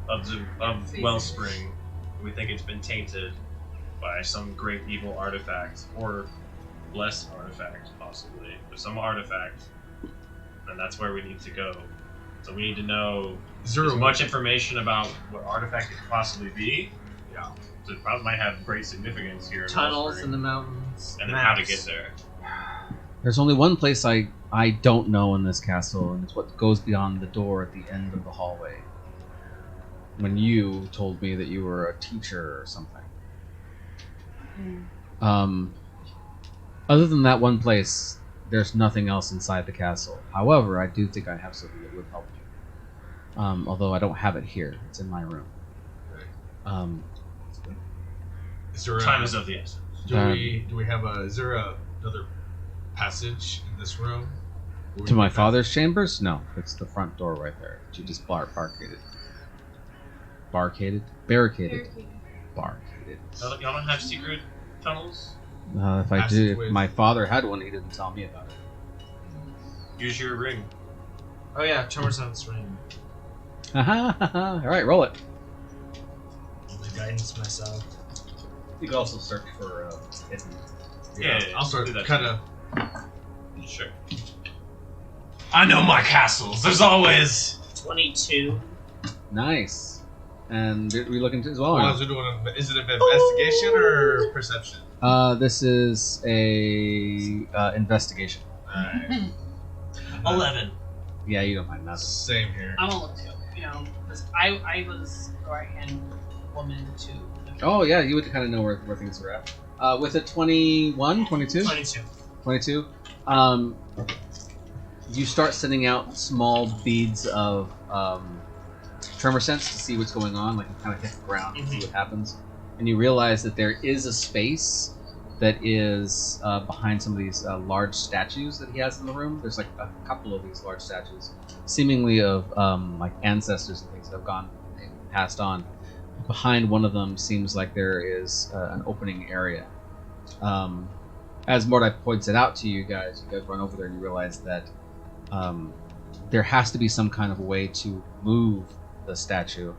of Wellspring. We think it's been tainted by some great evil artifact, or less artifact, possibly, but some artifact, and that's where we need to go. So we need to know Is there as a much information about what artifact it could possibly be. Yeah. So it probably might have great significance here. Tunnels in in the mountains. and then how to get there. There's only one place I don't know in this castle, and it's what goes beyond the door at the end of the hallway. When you told me that you were a teacher or something. Other than that one place, there's nothing else inside the castle. However, I do think I have something that would help you. Although I don't have it here. It's in my room. Is there Time is of the essence. do we have is there another passage in this room? To my father's chambers? No, it's the front door right there. You just barricaded. Barricaded? Barricaded. Barricaded. Y'all don't have secret tunnels? If I Passage do, ways. my father had one. He didn't tell me about it. Use your ring. Oh yeah, Tremor Sense ring. All right, roll it. The guidance myself. You can also search for hidden. Yeah, I'll start do that kind of. Sure. I know my castles. There's always 22. Nice. And we looking as well. or Well, no? is it an investigation or perception? This is a investigation. Alright. 11. Yeah, you don't find nothing. Same here. I'm gonna look too. You know, because I was the right hand woman to. Oh yeah, you would kind of know where things are at. With a 21, 22? 22. 22. You start sending out small beads of tremor sense to see what's going on. Like you kind of hit the ground and see what happens, and you realize that there is a space that is behind some of these large statues that he has in the room. There's like a couple of these large statues, seemingly of like ancestors and things that have gone passed on. Behind one of them seems like there is an opening area. As Mordai points it out to you guys run over there and you realize that there has to be some kind of way to move the statue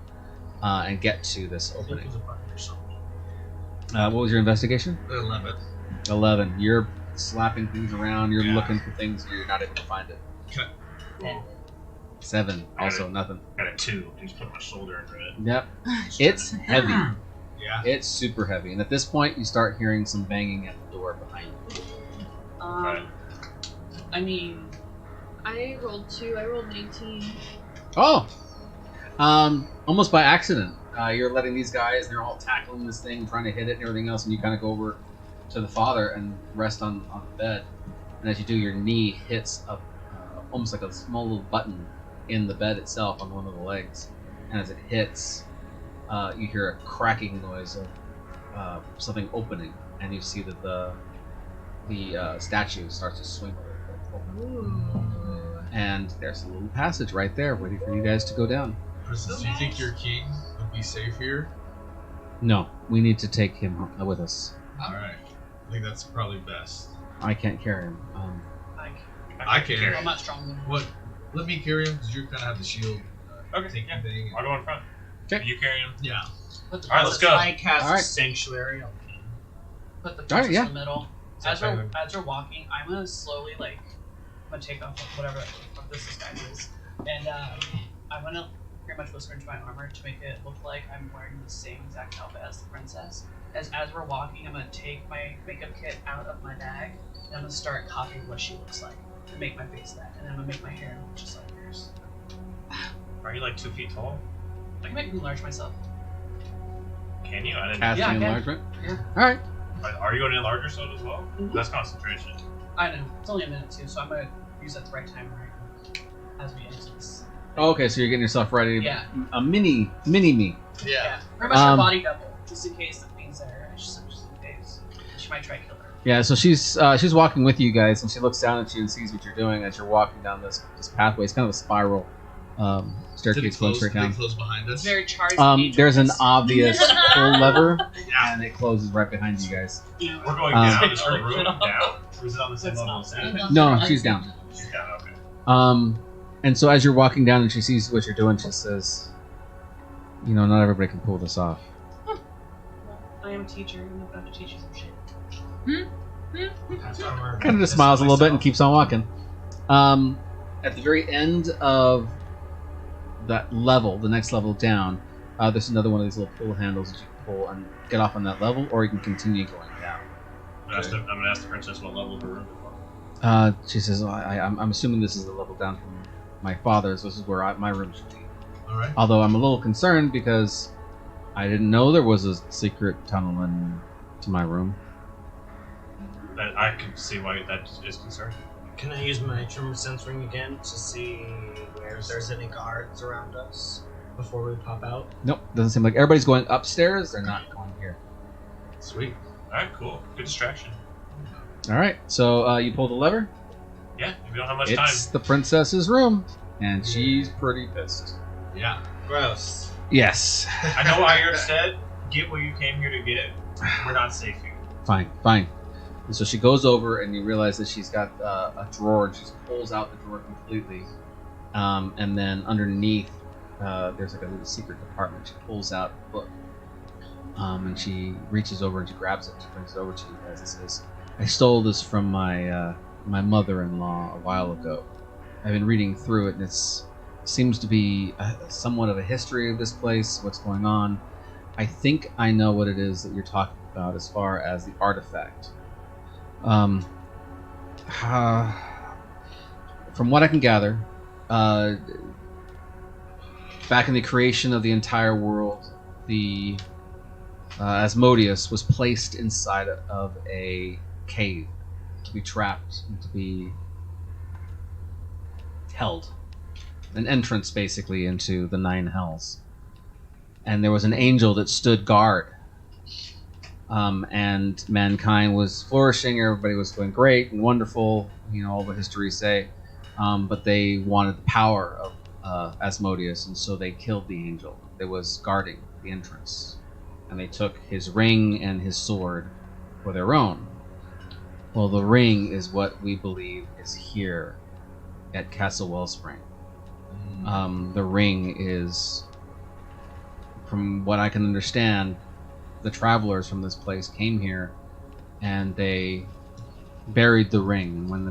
and get to this opening. What was your investigation? 11. 11. You're slapping things around, you're Yeah. looking for things, you're not able to find it. Well, 7. Also nothing. got a 2. I just put my shoulder under it. Yep. It's heavy. Yeah. It's super heavy. And at this point, you start hearing some banging at the door behind you. Right. I mean, I rolled 2. I rolled an 18. Oh! Almost by accident. You're letting these guys, they're all tackling this thing, trying to hit it and everything else, and you kind of go over to the father and rest on the bed. And as you do, your knee hits almost like a small little button in the bed itself on one of the legs. And as it hits, you hear a cracking noise of something opening, and you see that the statue starts to swing a little bit open. Ooh. And there's a little passage right there waiting for you guys to go down. Princess, do you think your king would be safe here? No, we need to take him with us. Alright. I think that's probably best. I can't carry him. I can. I'm not strong enough. What? Let me carry him because you kind of have the shield Okay, taking yeah. thing. I'll go in front. Okay. You carry him. Yeah. Put the Alright, let's go. I cast Alright. Sanctuary. Put the Alright, pieces yeah. in the middle. Sounds As we're walking, I'm gonna slowly I'm gonna take off whatever the fuck this disguise is, and I'm gonna pretty much whisper into my armor to make it look like I'm wearing the same exact outfit as the princess. As we're walking, I'm gonna take my makeup kit out of my bag and I'm gonna start copying what she looks like and make my face that, and then I'm gonna make my hair look just like hers. Are you like 2 feet tall? I can make me enlarge myself. Can you? I didn't. Casting Yeah, I can. enlargement? Yeah. Alright. Are you going to enlarge your sword as well? Mhm. That's concentration. I know it's only a minute too, so I'm gonna use that the right time right as we enter this. Okay, so you're getting yourself ready. Yeah. A mini me. Yeah. Pretty much her Um, body double, just in case the queen's there. Just in case. She might try to kill her. Yeah, so she's walking with you guys, and she looks down at you and sees what you're doing as you're walking down this pathway. It's kind of a spiral Did staircase it going close? straight Did it down. close behind us? Very charged. There's an obvious pull lever, Yeah. and it closes right behind you guys. We're going down. Is her room down? Or is it on the same level as that? No, she's down. She's down, okay. And so as you're walking down and she sees what you're doing, she says, "You know, not everybody can pull this off." I am a teacher. I'm about to teach you some shit. Kind of just smiles a little bit and keeps on walking. At the very end of that level, the next level down, there's another one of these little pull handles that you can pull and get off on that level, or you can continue going down. I'm gonna ask the princess what level her room is. She says, I'm assuming this is the level down from my father's. This is where my room should be. Alright. Although I'm a little concerned because I didn't know there was a secret tunnel to my room. I can see why that is concerned. Can I use my Tremor Sense ring again to see where there's any guards around us before we pop out? Nope, doesn't seem like everybody's going upstairs. They're not going here. Sweet. Alright, cool. Good distraction. All right, so you pull the lever. Yeah, we don't have much It's time. the princess's room, and she's pretty pissed. Yeah. Gross. Yes. I know why you're upset. Get what you came here to get. We're not safe here. Fine, fine. And so she goes over, and you realize that she's got a drawer, and she pulls out the drawer completely. And then underneath, there's like a little secret compartment. She pulls out a book. And she reaches over and she grabs it. She brings it over to you guys and says, I stole this from my mother-in-law a while ago. I've been reading through it, and it seems to be somewhat of a history of this place, what's going on. I think I know what it is that you're talking about as far as the artifact. From what I can gather, back in the creation of the entire world, the Asmodeus was placed inside of a cave to be trapped and to be held. An entrance, basically, into the 9 hells. And there was an angel that stood guard. And mankind was flourishing, everybody was doing great and wonderful, all the histories say. But they wanted the power of Asmodeus, and so they killed the angel that was guarding the entrance. And they took his ring and his sword for their own. Well, the ring is what we believe is here at Castle Wellspring. The ring is, from what I can understand, the travelers from this place came here and they buried the ring. And when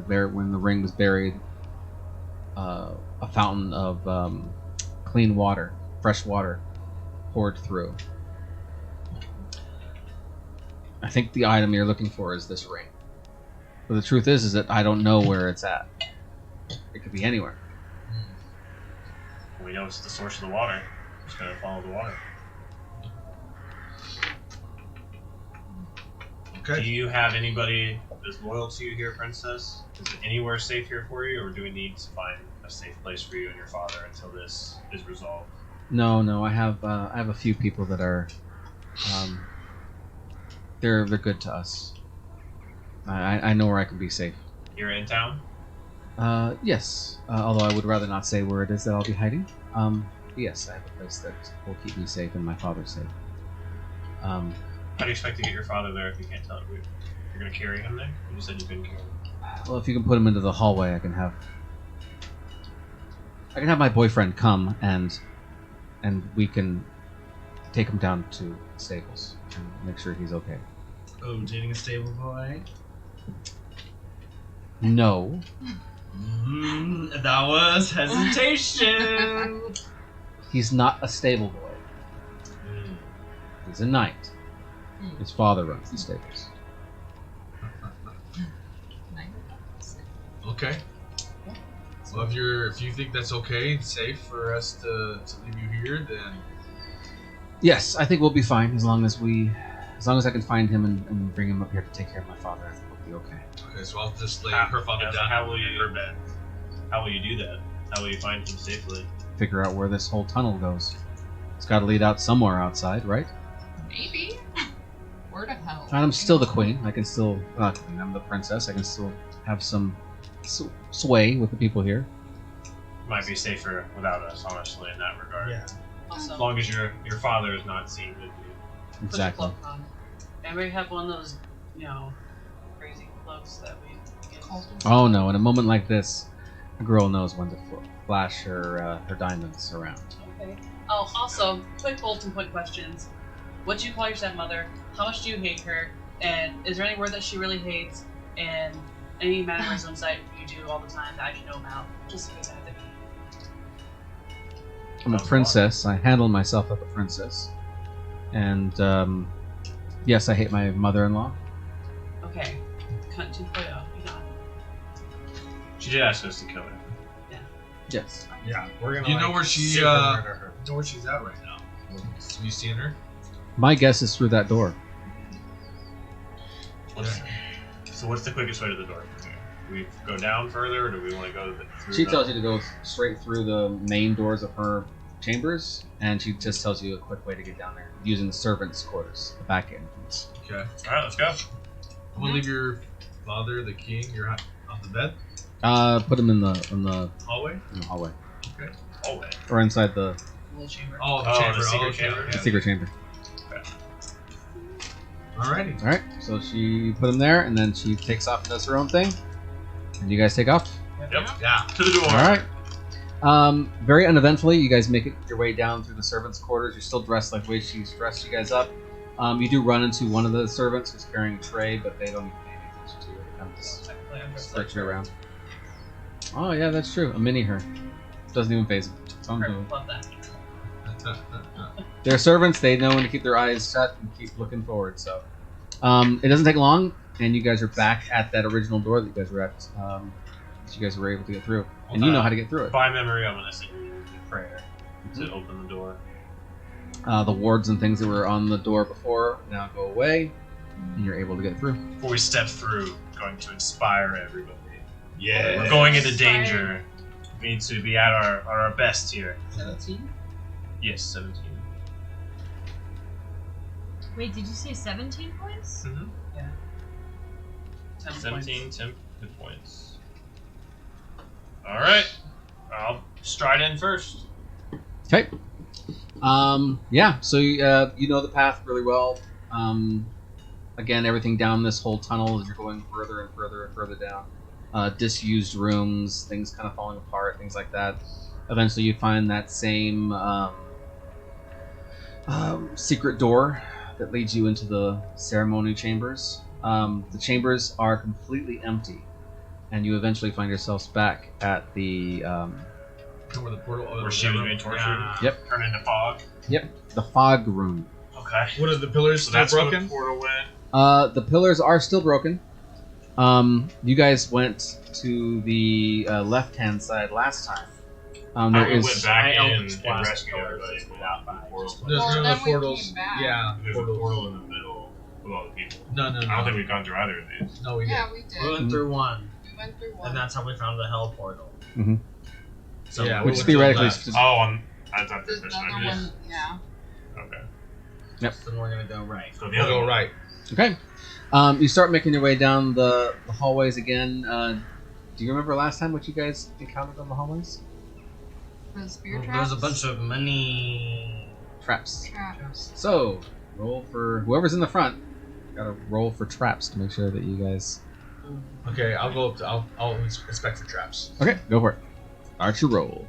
the ring was buried, a fountain of clean water, fresh water, poured through. I think the item you're looking for is this ring. But the truth is that I don't know where it's at. It could be anywhere. We know it's the source of the water. Just gotta follow the water. Okay. Do you have anybody that's loyal to you here, Princess? Is it anywhere safe here for you, or do we need to find a safe place for you and your father until this is resolved? No. I have a few people that are, they're good to us. I know where I can be safe. You're in town? Yes. Although I would rather not say where it is that I'll be hiding. Yes, I have a place that will keep me safe and my father safe. How do you expect to get your father there if you can't tell it? You're gonna carry him there? You said you've been carrying him. Well, if you can put him into the hallway, I can have my boyfriend come and we can take him down to the stables and make sure he's okay. Oh, dating a stable boy? No. That was hesitation. He's not a stable boy. He's a knight. His father runs the stables. Okay. Well, if you think that's okay and safe for us to leave you here, then Yes, I think we'll be fine as long as I can find him and bring him up here to take care of my father. I think we'll be okay. okay. So I'll just lay her father down How will in you her bed. How will you do that? How will you find him safely? Figure out where this whole tunnel goes. It's got to lead out somewhere outside, right? Maybe. Where the hell? And I'm still the queen. I can still. I'm the princess. I can still have some sway with the people here. Might be safer without us, honestly, in that regard. Yeah. Also, As long as your father is not seen with you. put your Exactly. cloak on. And we have one of those, crazy cloaks that we get. Oh no! In a moment like this, a girl knows when to flash her diamonds around. Okay. Oh, also, quick bulletin point questions. What do you call your stepmother? How much do you hate her? And is there any word that she really hates? And any mannerisms that you do all the time that I should know about? Just because I have to be. I'm a princess. I handle myself like a princess. And yes, I hate my mother-in-law. Okay. Cunt 2.0. You got it. She did ask us to kill her. Yes. Yeah, we're gonna. Do you know where she super murder her. know where she's at right now? Have you seen her? My guess is through that door. So what's the quickest way to the door? Do we go down further, or do we want to go through She the... tells you to go straight through the main doors of her chambers, and she just tells you a quick way to get down there using the servants' quarters, the back entrance. Okay. Alright, let's go. I'm gonna leave your father, the king, you're on the bed. Put them in the Hallway? hallway Oh, wait. or inside the Little chamber. Oh, the Oh, chamber. the secret okay, chamber? okay. secret chamber. Alrighty. All right, so she put them there, and then she takes off and does her own thing, and you guys take off. Yep. Yeah. To the door. All right. Very uneventfully, you guys make it your way down through the servants' quarters. You're still dressed like the way she's dressed you guys up. You do run into one of the servants who's carrying a tray, but they don't even pay any attention to you. They kind of just search you around. Oh yeah, that's true. A mini her doesn't even phase them. Perfect. Love that. They're servants. They know when to keep their eyes shut and keep looking forward. So it doesn't take long, and you guys are back at that original door that you guys were at. That you guys were able to get through, and you know how to get through it. By memory, I'm gonna say a prayer to open the door. The wards and things that were on the door before now go away, and you're able to get through. Before we step through, going to inspire everybody. Yeah. We're going into danger. We need to be at our best here. 17? Yes, 17. Wait, did you say 17 points? Mm-hmm. 10 17 points. 10 hit points. Alright. I'll stride in first. Okay. Yeah. So you know the path really well. Again, everything down this whole tunnel as you're going further and further and further down. Disused rooms, things kind of falling apart, things like that. Eventually, you find that same secret door that leads you into the ceremony chambers. The chambers are completely empty, and you eventually find yourselves back at the Where the portal? Where she was being tortured. Yeah. Yep. Turn into fog. the fog room. Okay. What are the pillars So still that's where broken? the portal went. The pillars are still broken. You guys went to the left-hand side last time. There We is went back I in opened and blast rescued doors everybody without without the portal. There's Well, none then of the we portals. came back. Yeah. There's a portals. portal in the middle with all the people. No. I don't think we've gone through either of these. No, we Yeah, didn't. we did. We went through one, We went through one. and that's how we found the hell portal. Mhm. So Yeah, which we went to the theoretically left. is Oh, I thought There's this another one. one. Yeah. Okay. Yep. then we're gonna go right. Let's go the We'll other go one. right. Okay. You start making your way down the hallways again. Do you remember last time what you guys encountered on the hallways? The spear There traps. was a bunch of money. Traps. traps. So, roll for whoever's in the front. Gotta roll for traps to make sure that you guys. Okay, I'll go up to. I'll inspect for traps. Okay, go for it. Archer roll.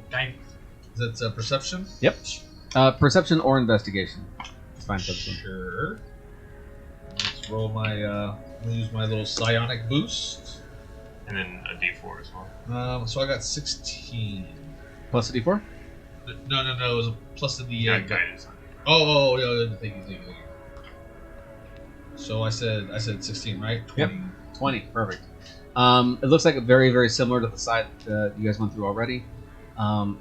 Is that perception? Yep. Perception or investigation. It's fine for this one. Sure. Let's roll my. I'm gonna use my little psionic boost. And then a D4 as well. So I got 16. Plus a d4. No. It was a plus the Yeah, D8. guidance. Oh, yeah. Thank you. So I said 16, right? 20. 20. Perfect. It looks like very, very similar to the side that you guys went through already.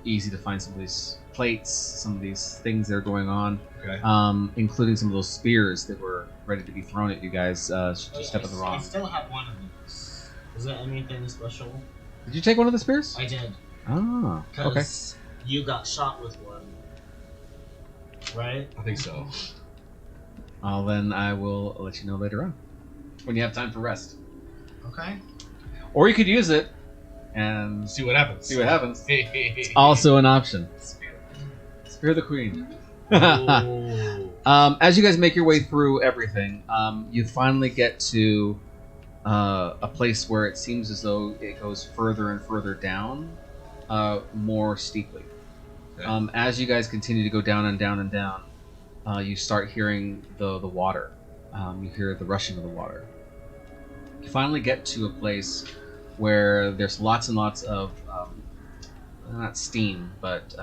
Easy to find some of these plates, some of these things that are going on, Okay. including some of those spears that were ready to be thrown at you guys. Should you step in the I wrong? still have one of these. Is there anything special? Did you take one of the spears? I did. Ah, okay. Because you got shot with one. Right? I think so. Well, then I will let you know later on when you have time for rest. Okay. Or you could use it and See what happens. see what happens. Hey. Also an option. Spear the queen. As you guys make your way through everything, you finally get to a place where it seems as though it goes further and further down, more steeply. Okay. As you guys continue to go down and down and down, you start hearing the water. You hear the rushing of the water. You finally get to a place where there's lots and lots of not steam, but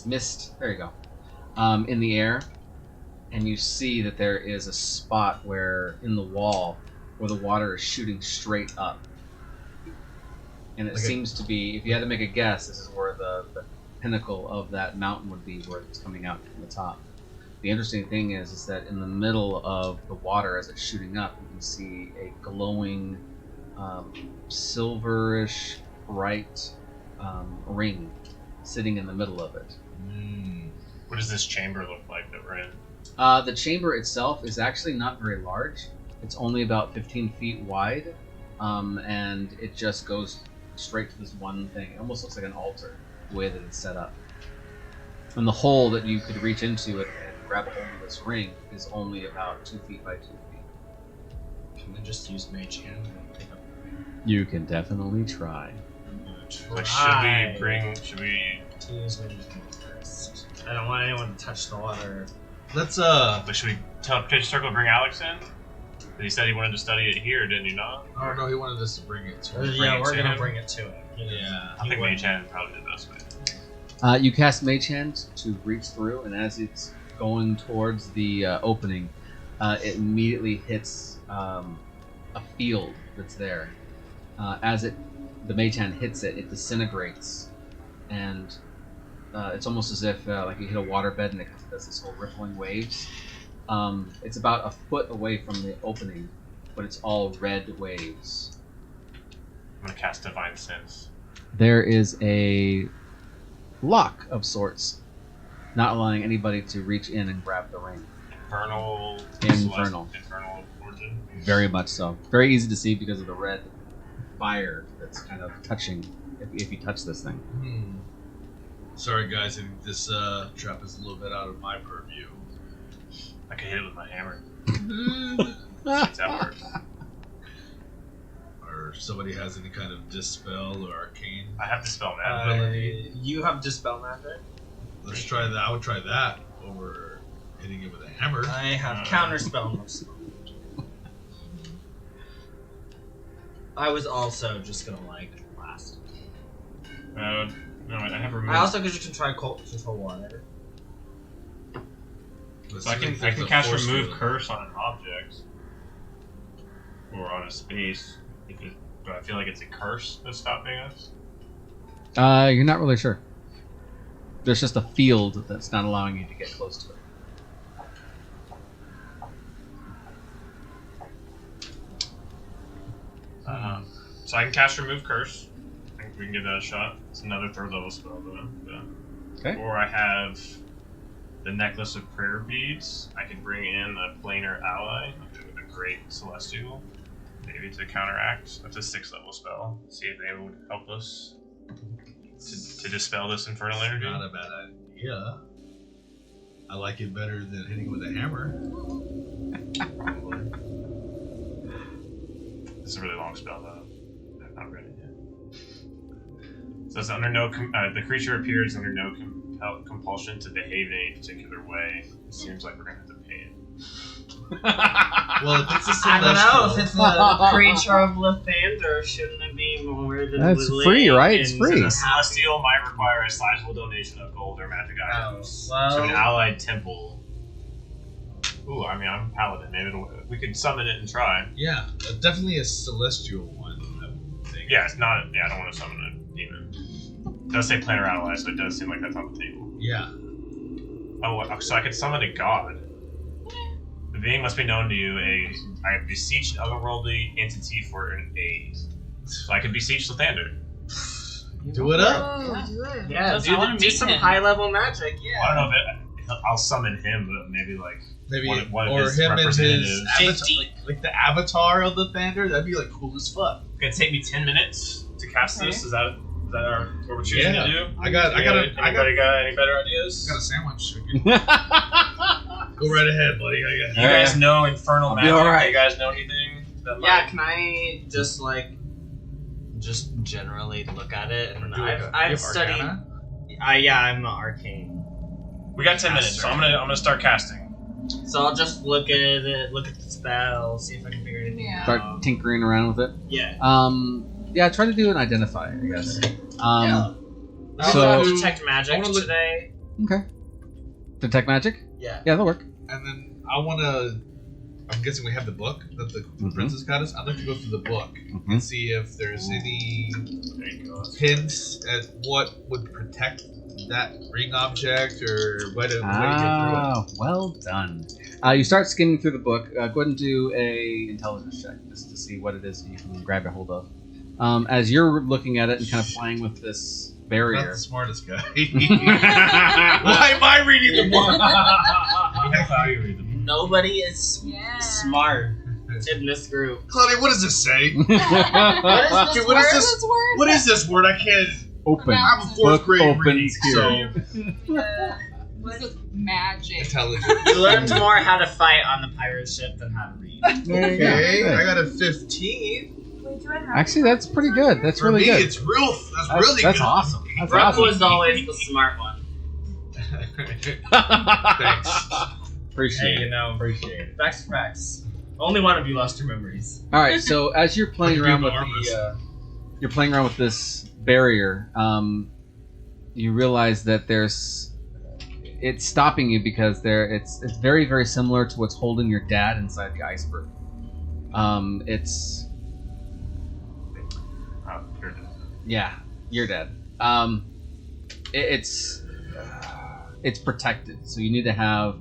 mist. There you go. In the air, and you see that there is a spot where in the wall where the water is shooting straight up, and it Like seems to be. If you had to make a guess, this is where the pinnacle of that mountain would be, where it's coming out from the top. The interesting thing is that in the middle of the water, as it's shooting up, you can see a glowing, silverish, bright ring sitting in the middle of it. What does this chamber look like that we're in? The chamber itself is actually not very large. It's only about 15 feet wide, and it just goes straight to this one thing. It almost looks like an altar, the way that it's set up. And the hole that you could reach into it and grab a hold of this ring is only about 2 feet by 2 feet. Can we just use Mage Hand and pick up the ring? You can definitely try. Like, should we To use Mage Hand first. I don't want anyone to touch the water. Let's like, should we tell Pitch Circle to bring Alex in? He said he wanted to study it here, didn't he not? Oh no, he wanted us to bring it to him. Yeah, it we're to gonna him? bring it to him. Yeah. I think Mage Hand is probably the best way. You cast Mage Hand to reach through, and as it's going towards the opening, it immediately hits a field that's there. The Mage Hand hits it, it disintegrates, and it's almost as if like you hit a waterbed and it does this whole rippling waves. It's about a foot away from the opening, but it's all red waves. I'm gonna cast Divine Sense. There is a lock of sorts, not allowing anybody to reach in and grab the ring. Infernal origin. Very much so. Very easy to see because of the red fire that's kind of touching if you touch this thing. Sorry guys, I think this trap is a little bit out of my purview. I can hit it with my hammer. Mhm. If that works. Or somebody has any kind of dispel or arcane. I have to spell magic. You have Dispel Magic. Let's try that. I would try that over hitting it with a hammer. I have Counterspell most. I was also just gonna blast. No, I have removed. I also could just control water. Let's So I see if can there's a cast force remove field. curse on an object or on a space. Do I feel like it's a curse that's stopping us? You're not really sure. There's just a field that's not allowing you to get close to it. So I can cast remove curse. I think we can give that a shot. It's another third level spell though. Okay. Or I have the necklace of prayer beads. I can bring in a planar ally, a great celestial, maybe to counteract. That's a 6th level spell. See if they would help us to dispel this infernal energy. Not a bad idea. I like it better than hitting with a hammer. It's a really long spell though. I'm not ready yet. So it's under the creature appears under no compulsion to behave in any particular way. It seems like we're gonna have to pay it. Well, if it's a celestial, I don't know if it's a creature of Lathander, shouldn't it be more than That's free, right? It's free. The celestial might require a sizable donation of gold or magic items to an allied temple. Ooh, I mean, I'm a paladin. Maybe we could summon it and try. yeah, definitely a celestial one. I would think. Yeah, it's not. Yeah, I don't want to summon a demon. It does say planar ally, so it does seem like that's on the table. Yeah. Oh, so I could summon a god. The being must be known to you. I beseech an otherworldly entity for an aid. So I could beseech Lathander. Do it up. Oh, do it. Yeah, I wanna do meet some him. high level magic. Yeah. Well, I don't know if I'll summon him, but maybe like Maybe one of or his him and his representatives. avatar, like the avatar of the Thunder. That'd be like cool as fuck. It's gonna take me 10 minutes to cast this. Is that what we're choosing Yeah. to do? I got Anybody got any better ideas? a sandwich. Go right ahead, buddy. You guys know infernal I'll be magic? alright. Do you guys know anything? That Yeah, might- can I just generally look at it? And Do like a- you I've have studied. Arcana? Yeah, I'm not arcane, We got 10 minutes, so I'm gonna start casting. so I'll just look at it, look at the spell, see if I can figure anything Yeah. Start out. tinkering around with it. Yeah. Yeah, try to do an identifier, I guess. I So- will detect magic I wanna look- today. Okay. Detect magic? Yeah. Yeah, that'll work. And then I want to. I'm guessing we have the book that the Mhm. princess got us. I'd like to go through the book Mhm. and see if there's any There you go. hints at what would protect that ring object or way to get through Ah, well done. You start skimming through the book. Go ahead and do a intelligence check just to see what it is you can grab a hold of. As you're looking at it and kind of playing with this it. Not barrier. the smartest guy. Why am I reading the book? That's how you read them. Nobody is Yeah. smart. in this group. Claudia, what does this say? What is this Dude, what is word? this? What is this word? I can't. Open. I'm a fourth grade opens reading, here. so This is magic. intelligent. You learned more how to fight on the pirate ship than how to read. There you go. Okay, Good. I got a 15. Wait, do I have Actually, that's pretty good. That's For really me, good. it's real. That's really That's good. awesome. That's Brooke awesome. was always the smart one. Thanks. Appreciate Hey, it. you know, Appreciate it. facts are facts. Only one of you lost your memories. All right. So as you're playing Like around being with armless. you're playing around with this barrier, you realize that it's stopping you because it's very, very similar to what's holding your dad inside the iceberg. It's Oh, you're dead. yeah, you're dead. It's protected, so you need to have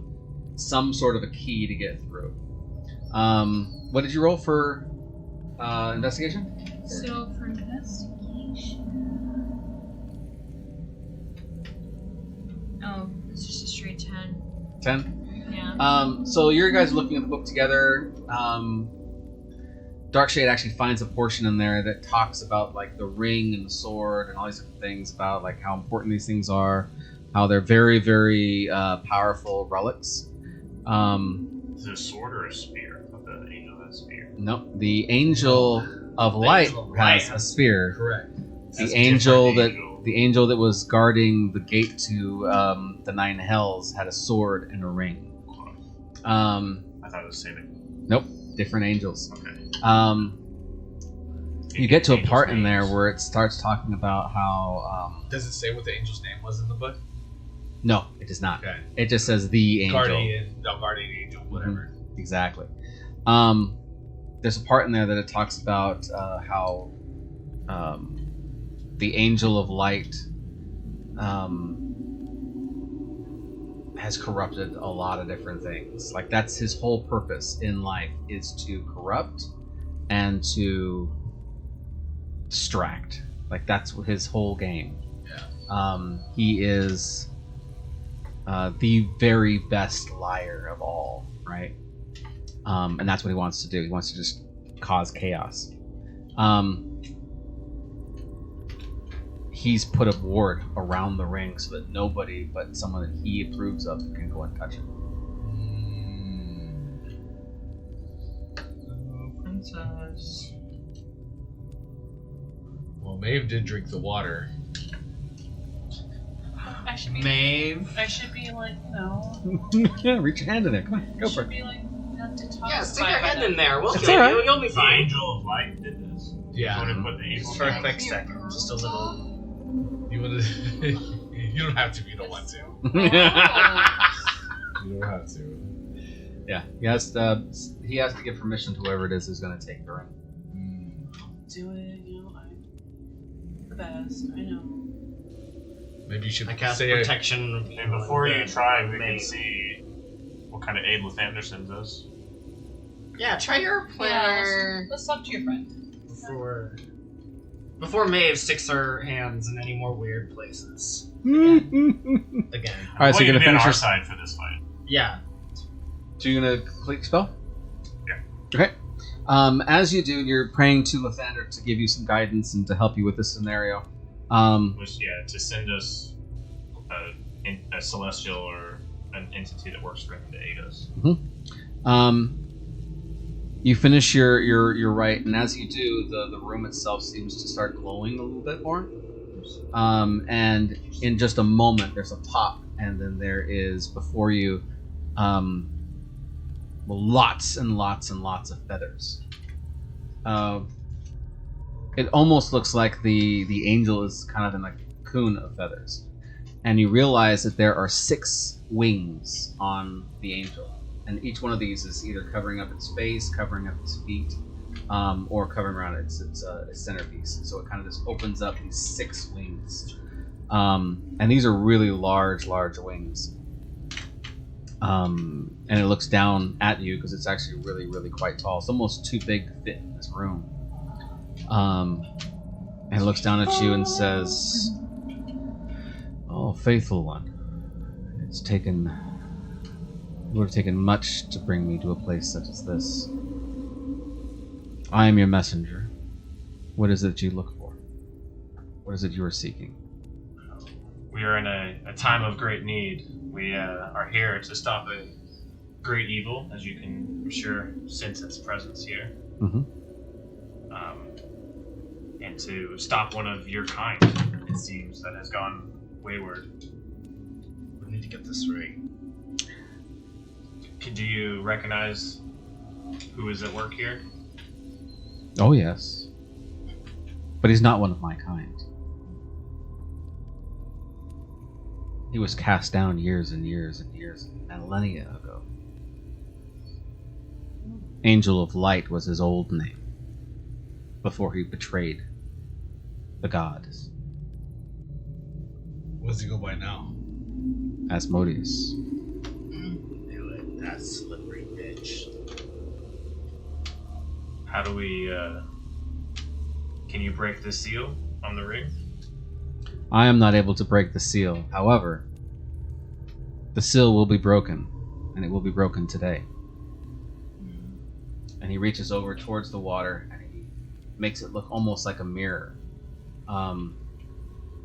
some sort of a key to get through. What did you roll for investigation? So for investigation. Oh, it's just a straight 10. 10. Yeah. So you guys looking at the book together. Darkshade actually finds a portion in there that talks about like the ring and the sword and all these different things about like how important these things are, how they're very, very powerful relics. Is it a sword or a spear? I thought the angel had a spear. Nope, the Angel of Light Angel of has Light. a spear. Correct. That's The a angel different that the angel that was guarding the gate to the Nine Hells had a sword and a ring. I thought it was saving. Nope, different angels. Okay. You get to a Angels' part in there names. where it starts talking about how Does it say what the angel's name was in the book? no, it does not. Okay. It just says the angel. Guardian angel, whatever. Exactly. There's a part in there that it talks about how the Angel of Light has corrupted a lot of different things. Like that's his whole purpose in life is to corrupt and to distract. Like that's his whole game. Yeah. He is the very best liar of all, right? And that's what he wants to do. He wants to just cause chaos. He's put a ward around the ring so that nobody but someone that he approves of can go and touch it. Princess. Well, Maeve did drink the water. I should be. Maeve. I should be like, Yeah, reach your hand in there. Come on, go for should it. be like not to talk. Yeah, stick your hand in there. We'll It's kill alright. you. You'll be The fine. angel of light did this. Yeah. You want to put the angel Just for a of quick second. Just a little. You want to? You don't have to. If you don't want to. You don't have to. Yeah, he has to give permission to whoever it is who's going to take the ring. Do it, I'm the best. I know. Maybe you should I cast say protection. Okay, before you try, we can Maeve. see what kind of aid Lathanderson does. Yeah, try your planner. Let's talk to your friend. Before Maeve sticks her hands in any more weird places. Again. All right, so you're to going to be on finish our your... side for this fight. Yeah. So you're going to complete the spell? Yeah. Okay. As you do, you're praying to Lathander to give you some guidance and to help you with this scenario. Which, to send us a celestial or an entity that works for him to aid us. You finish your rite, and as you do, the room itself seems to start glowing a little bit more. And in just a moment, there's a pop, and then there is before you lots and lots and lots of feathers. It almost looks like the angel is kind of in a cocoon of feathers, and you realize that there are 6 wings on the angel, and each one of these is either covering up its face, covering up its feet, or covering around its centerpiece. So it kind of just opens up these 6 wings, and these are really large wings. And it looks down at you because it's actually really, really quite tall. It's almost too big to fit in this room. And it looks down at you and says, "Oh, faithful one, it would have taken much to bring me to a place such as this. I am your messenger. What is it you look for? What is it you are seeking? We are in a time of great need. We are here to stop a great evil, as you can, I'm sure, sense its presence here. Mm-hmm. And to stop one of your kind, it seems, that has gone wayward. We need to get this ring. Do you recognize who is at work here? Oh, yes. But he's not one of my kind. He was cast down years and years and years, millennia ago. Angel of Light was his old name, before he betrayed the gods. What does he go by now? Asmodeus. Knew it. That slippery bitch. How do we, can you break the seal on the ring? I am not able to break the seal. However, the seal will be broken, and it will be broken today. And he reaches over towards the water, and he makes it look almost like a mirror.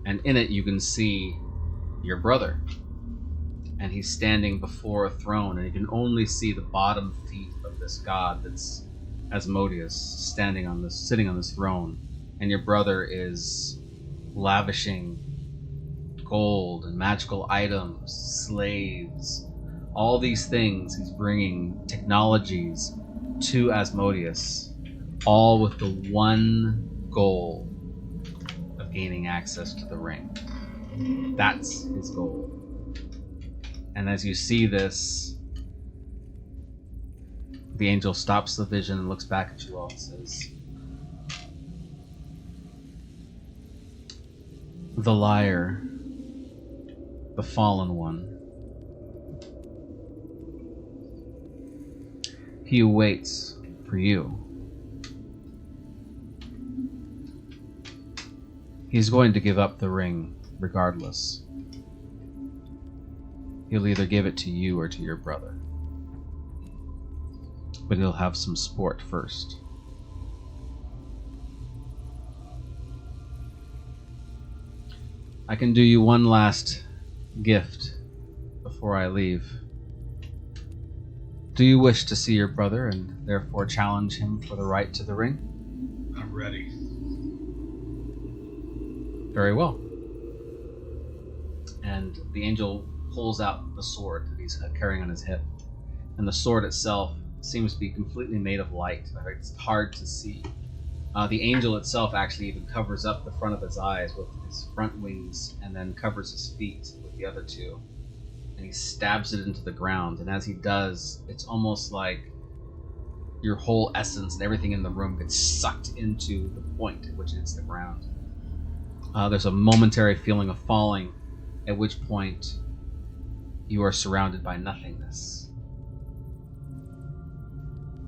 And in it you can see your brother. And he's standing before a throne, and you can only see the bottom feet of this god that's Asmodeus sitting on this throne. And your brother is lavishing gold and magical items, slaves, all these things. He's bringing technologies to Asmodeus, all with the one goal of gaining access to the ring. That's his goal. And as you see this, the angel stops the vision and looks back at you all and says, "The liar, the fallen one, he waits for you. He's going to give up the ring regardless. He'll either give it to you or to your brother. But he'll have some sport first. I can do you one last gift before I leave. Do you wish to see your brother and therefore challenge him for the right to the ring?" I'm ready. Very well. And the angel pulls out the sword that he's carrying on his hip. And the sword itself seems to be completely made of light. It's hard to see. The angel itself actually even covers up the front of his eyes with his front wings and then covers his feet with the other two. And he stabs it into the ground. And as he does, it's almost like your whole essence and everything in the room gets sucked into the point at which it hits the ground. There's a momentary feeling of falling, at which point you are surrounded by nothingness.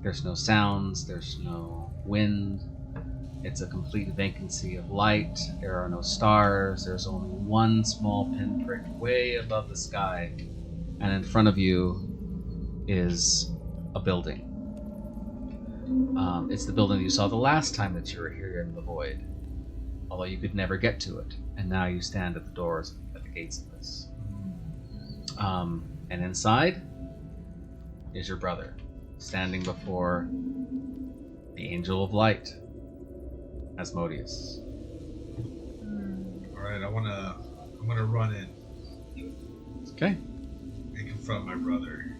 There's no sounds, there's no wind. It's a complete vacancy of light. There are no stars. There's only one small pinprick way above the sky. And in front of you is a building. It's the building that you saw the last time that you were here in the void. Although you could never get to it. And now you stand at the doors, at the gates of this. And inside is your brother, standing before the Angel of Light, Asmodeus. Alright, I'm gonna run in Okay. and confront my brother.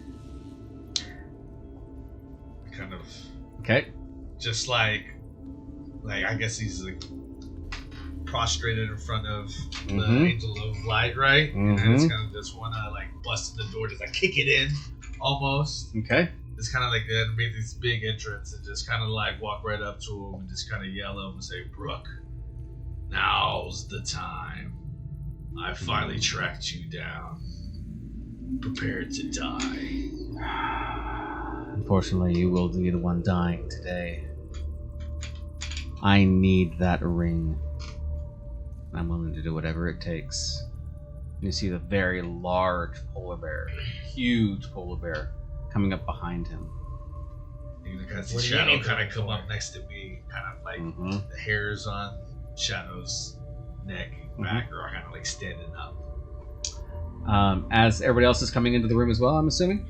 Kind of Okay. just like I guess he's like prostrated in front of the Mhm. Angel of Light, right? And I just kind of just wanna like bust in the door, just like kick it in almost. Okay. It's kind of like make this big entrance and just kind of like walk right up to him and just kind of yell at him and say, "Brooke, now's the time. I finally tracked you down. Prepare to die." Unfortunately, you will be the one dying today. I need that ring. I'm willing to do whatever it takes. You see the very large polar bear, huge polar bear, coming up behind him. You can see What do you Shadow need kind them of come for? up next to me, kind of like Mhm. the hairs on Shadow's neck and back are kind of like standing up. As everybody else is coming into the room as well, I'm assuming.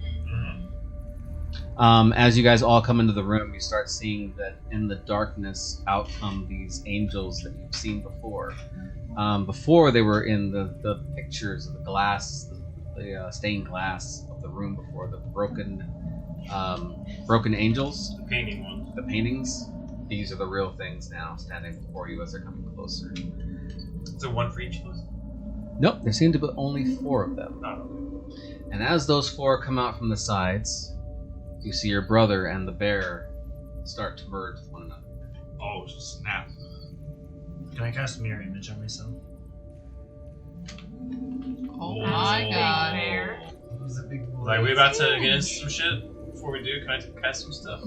Mhm. As you guys all come into the room, you start seeing that in the darkness, out come these angels that you've seen before. Before they were in the pictures of the glass, the stained glass of the room before, the broken angels, The painting one. the paintings. These are the real things now, standing before you as they're coming closer. Is there one for each of us? Nope, there seem to be only 4 of them. Oh. And as those 4 come out from the sides, you see your brother and the bear start to merge with one another. Oh, snap. Can I cast mirror image on myself? Oh That's my a god. Bear. Who's a big boy? Like, we about to get into some shit? Before we do, can I cast some stuff?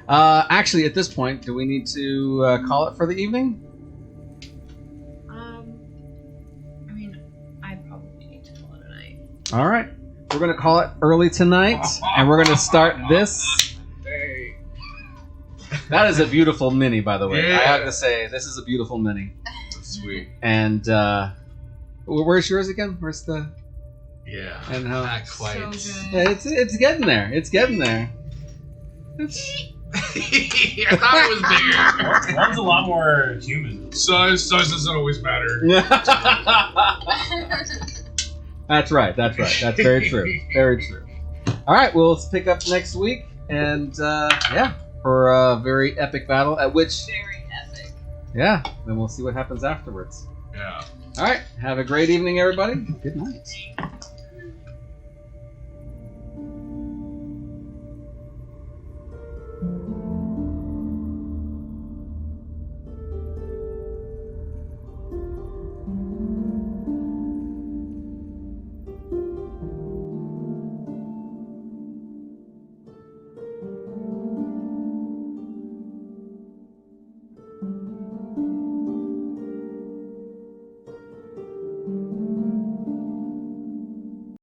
Actually, at this point, do we need to call it for the evening? I mean, I probably need to call it a night. All right. We're going to call it early tonight, and we're going to start this. That is a beautiful mini, by the way. Yeah. I have to say, this is a beautiful mini. That's sweet. And where's yours again? Where's the... Yeah. And how... Not quite. So good. Yeah, it's getting there. It's getting there. I thought it was bigger. One's a lot more human. Size doesn't always matter. That's right. That's very true. Very true. All right, we'll pick up next week, and for a very epic battle. At which, Very epic. then we'll see what happens afterwards. Yeah. All right, have a great evening, everybody. Good night.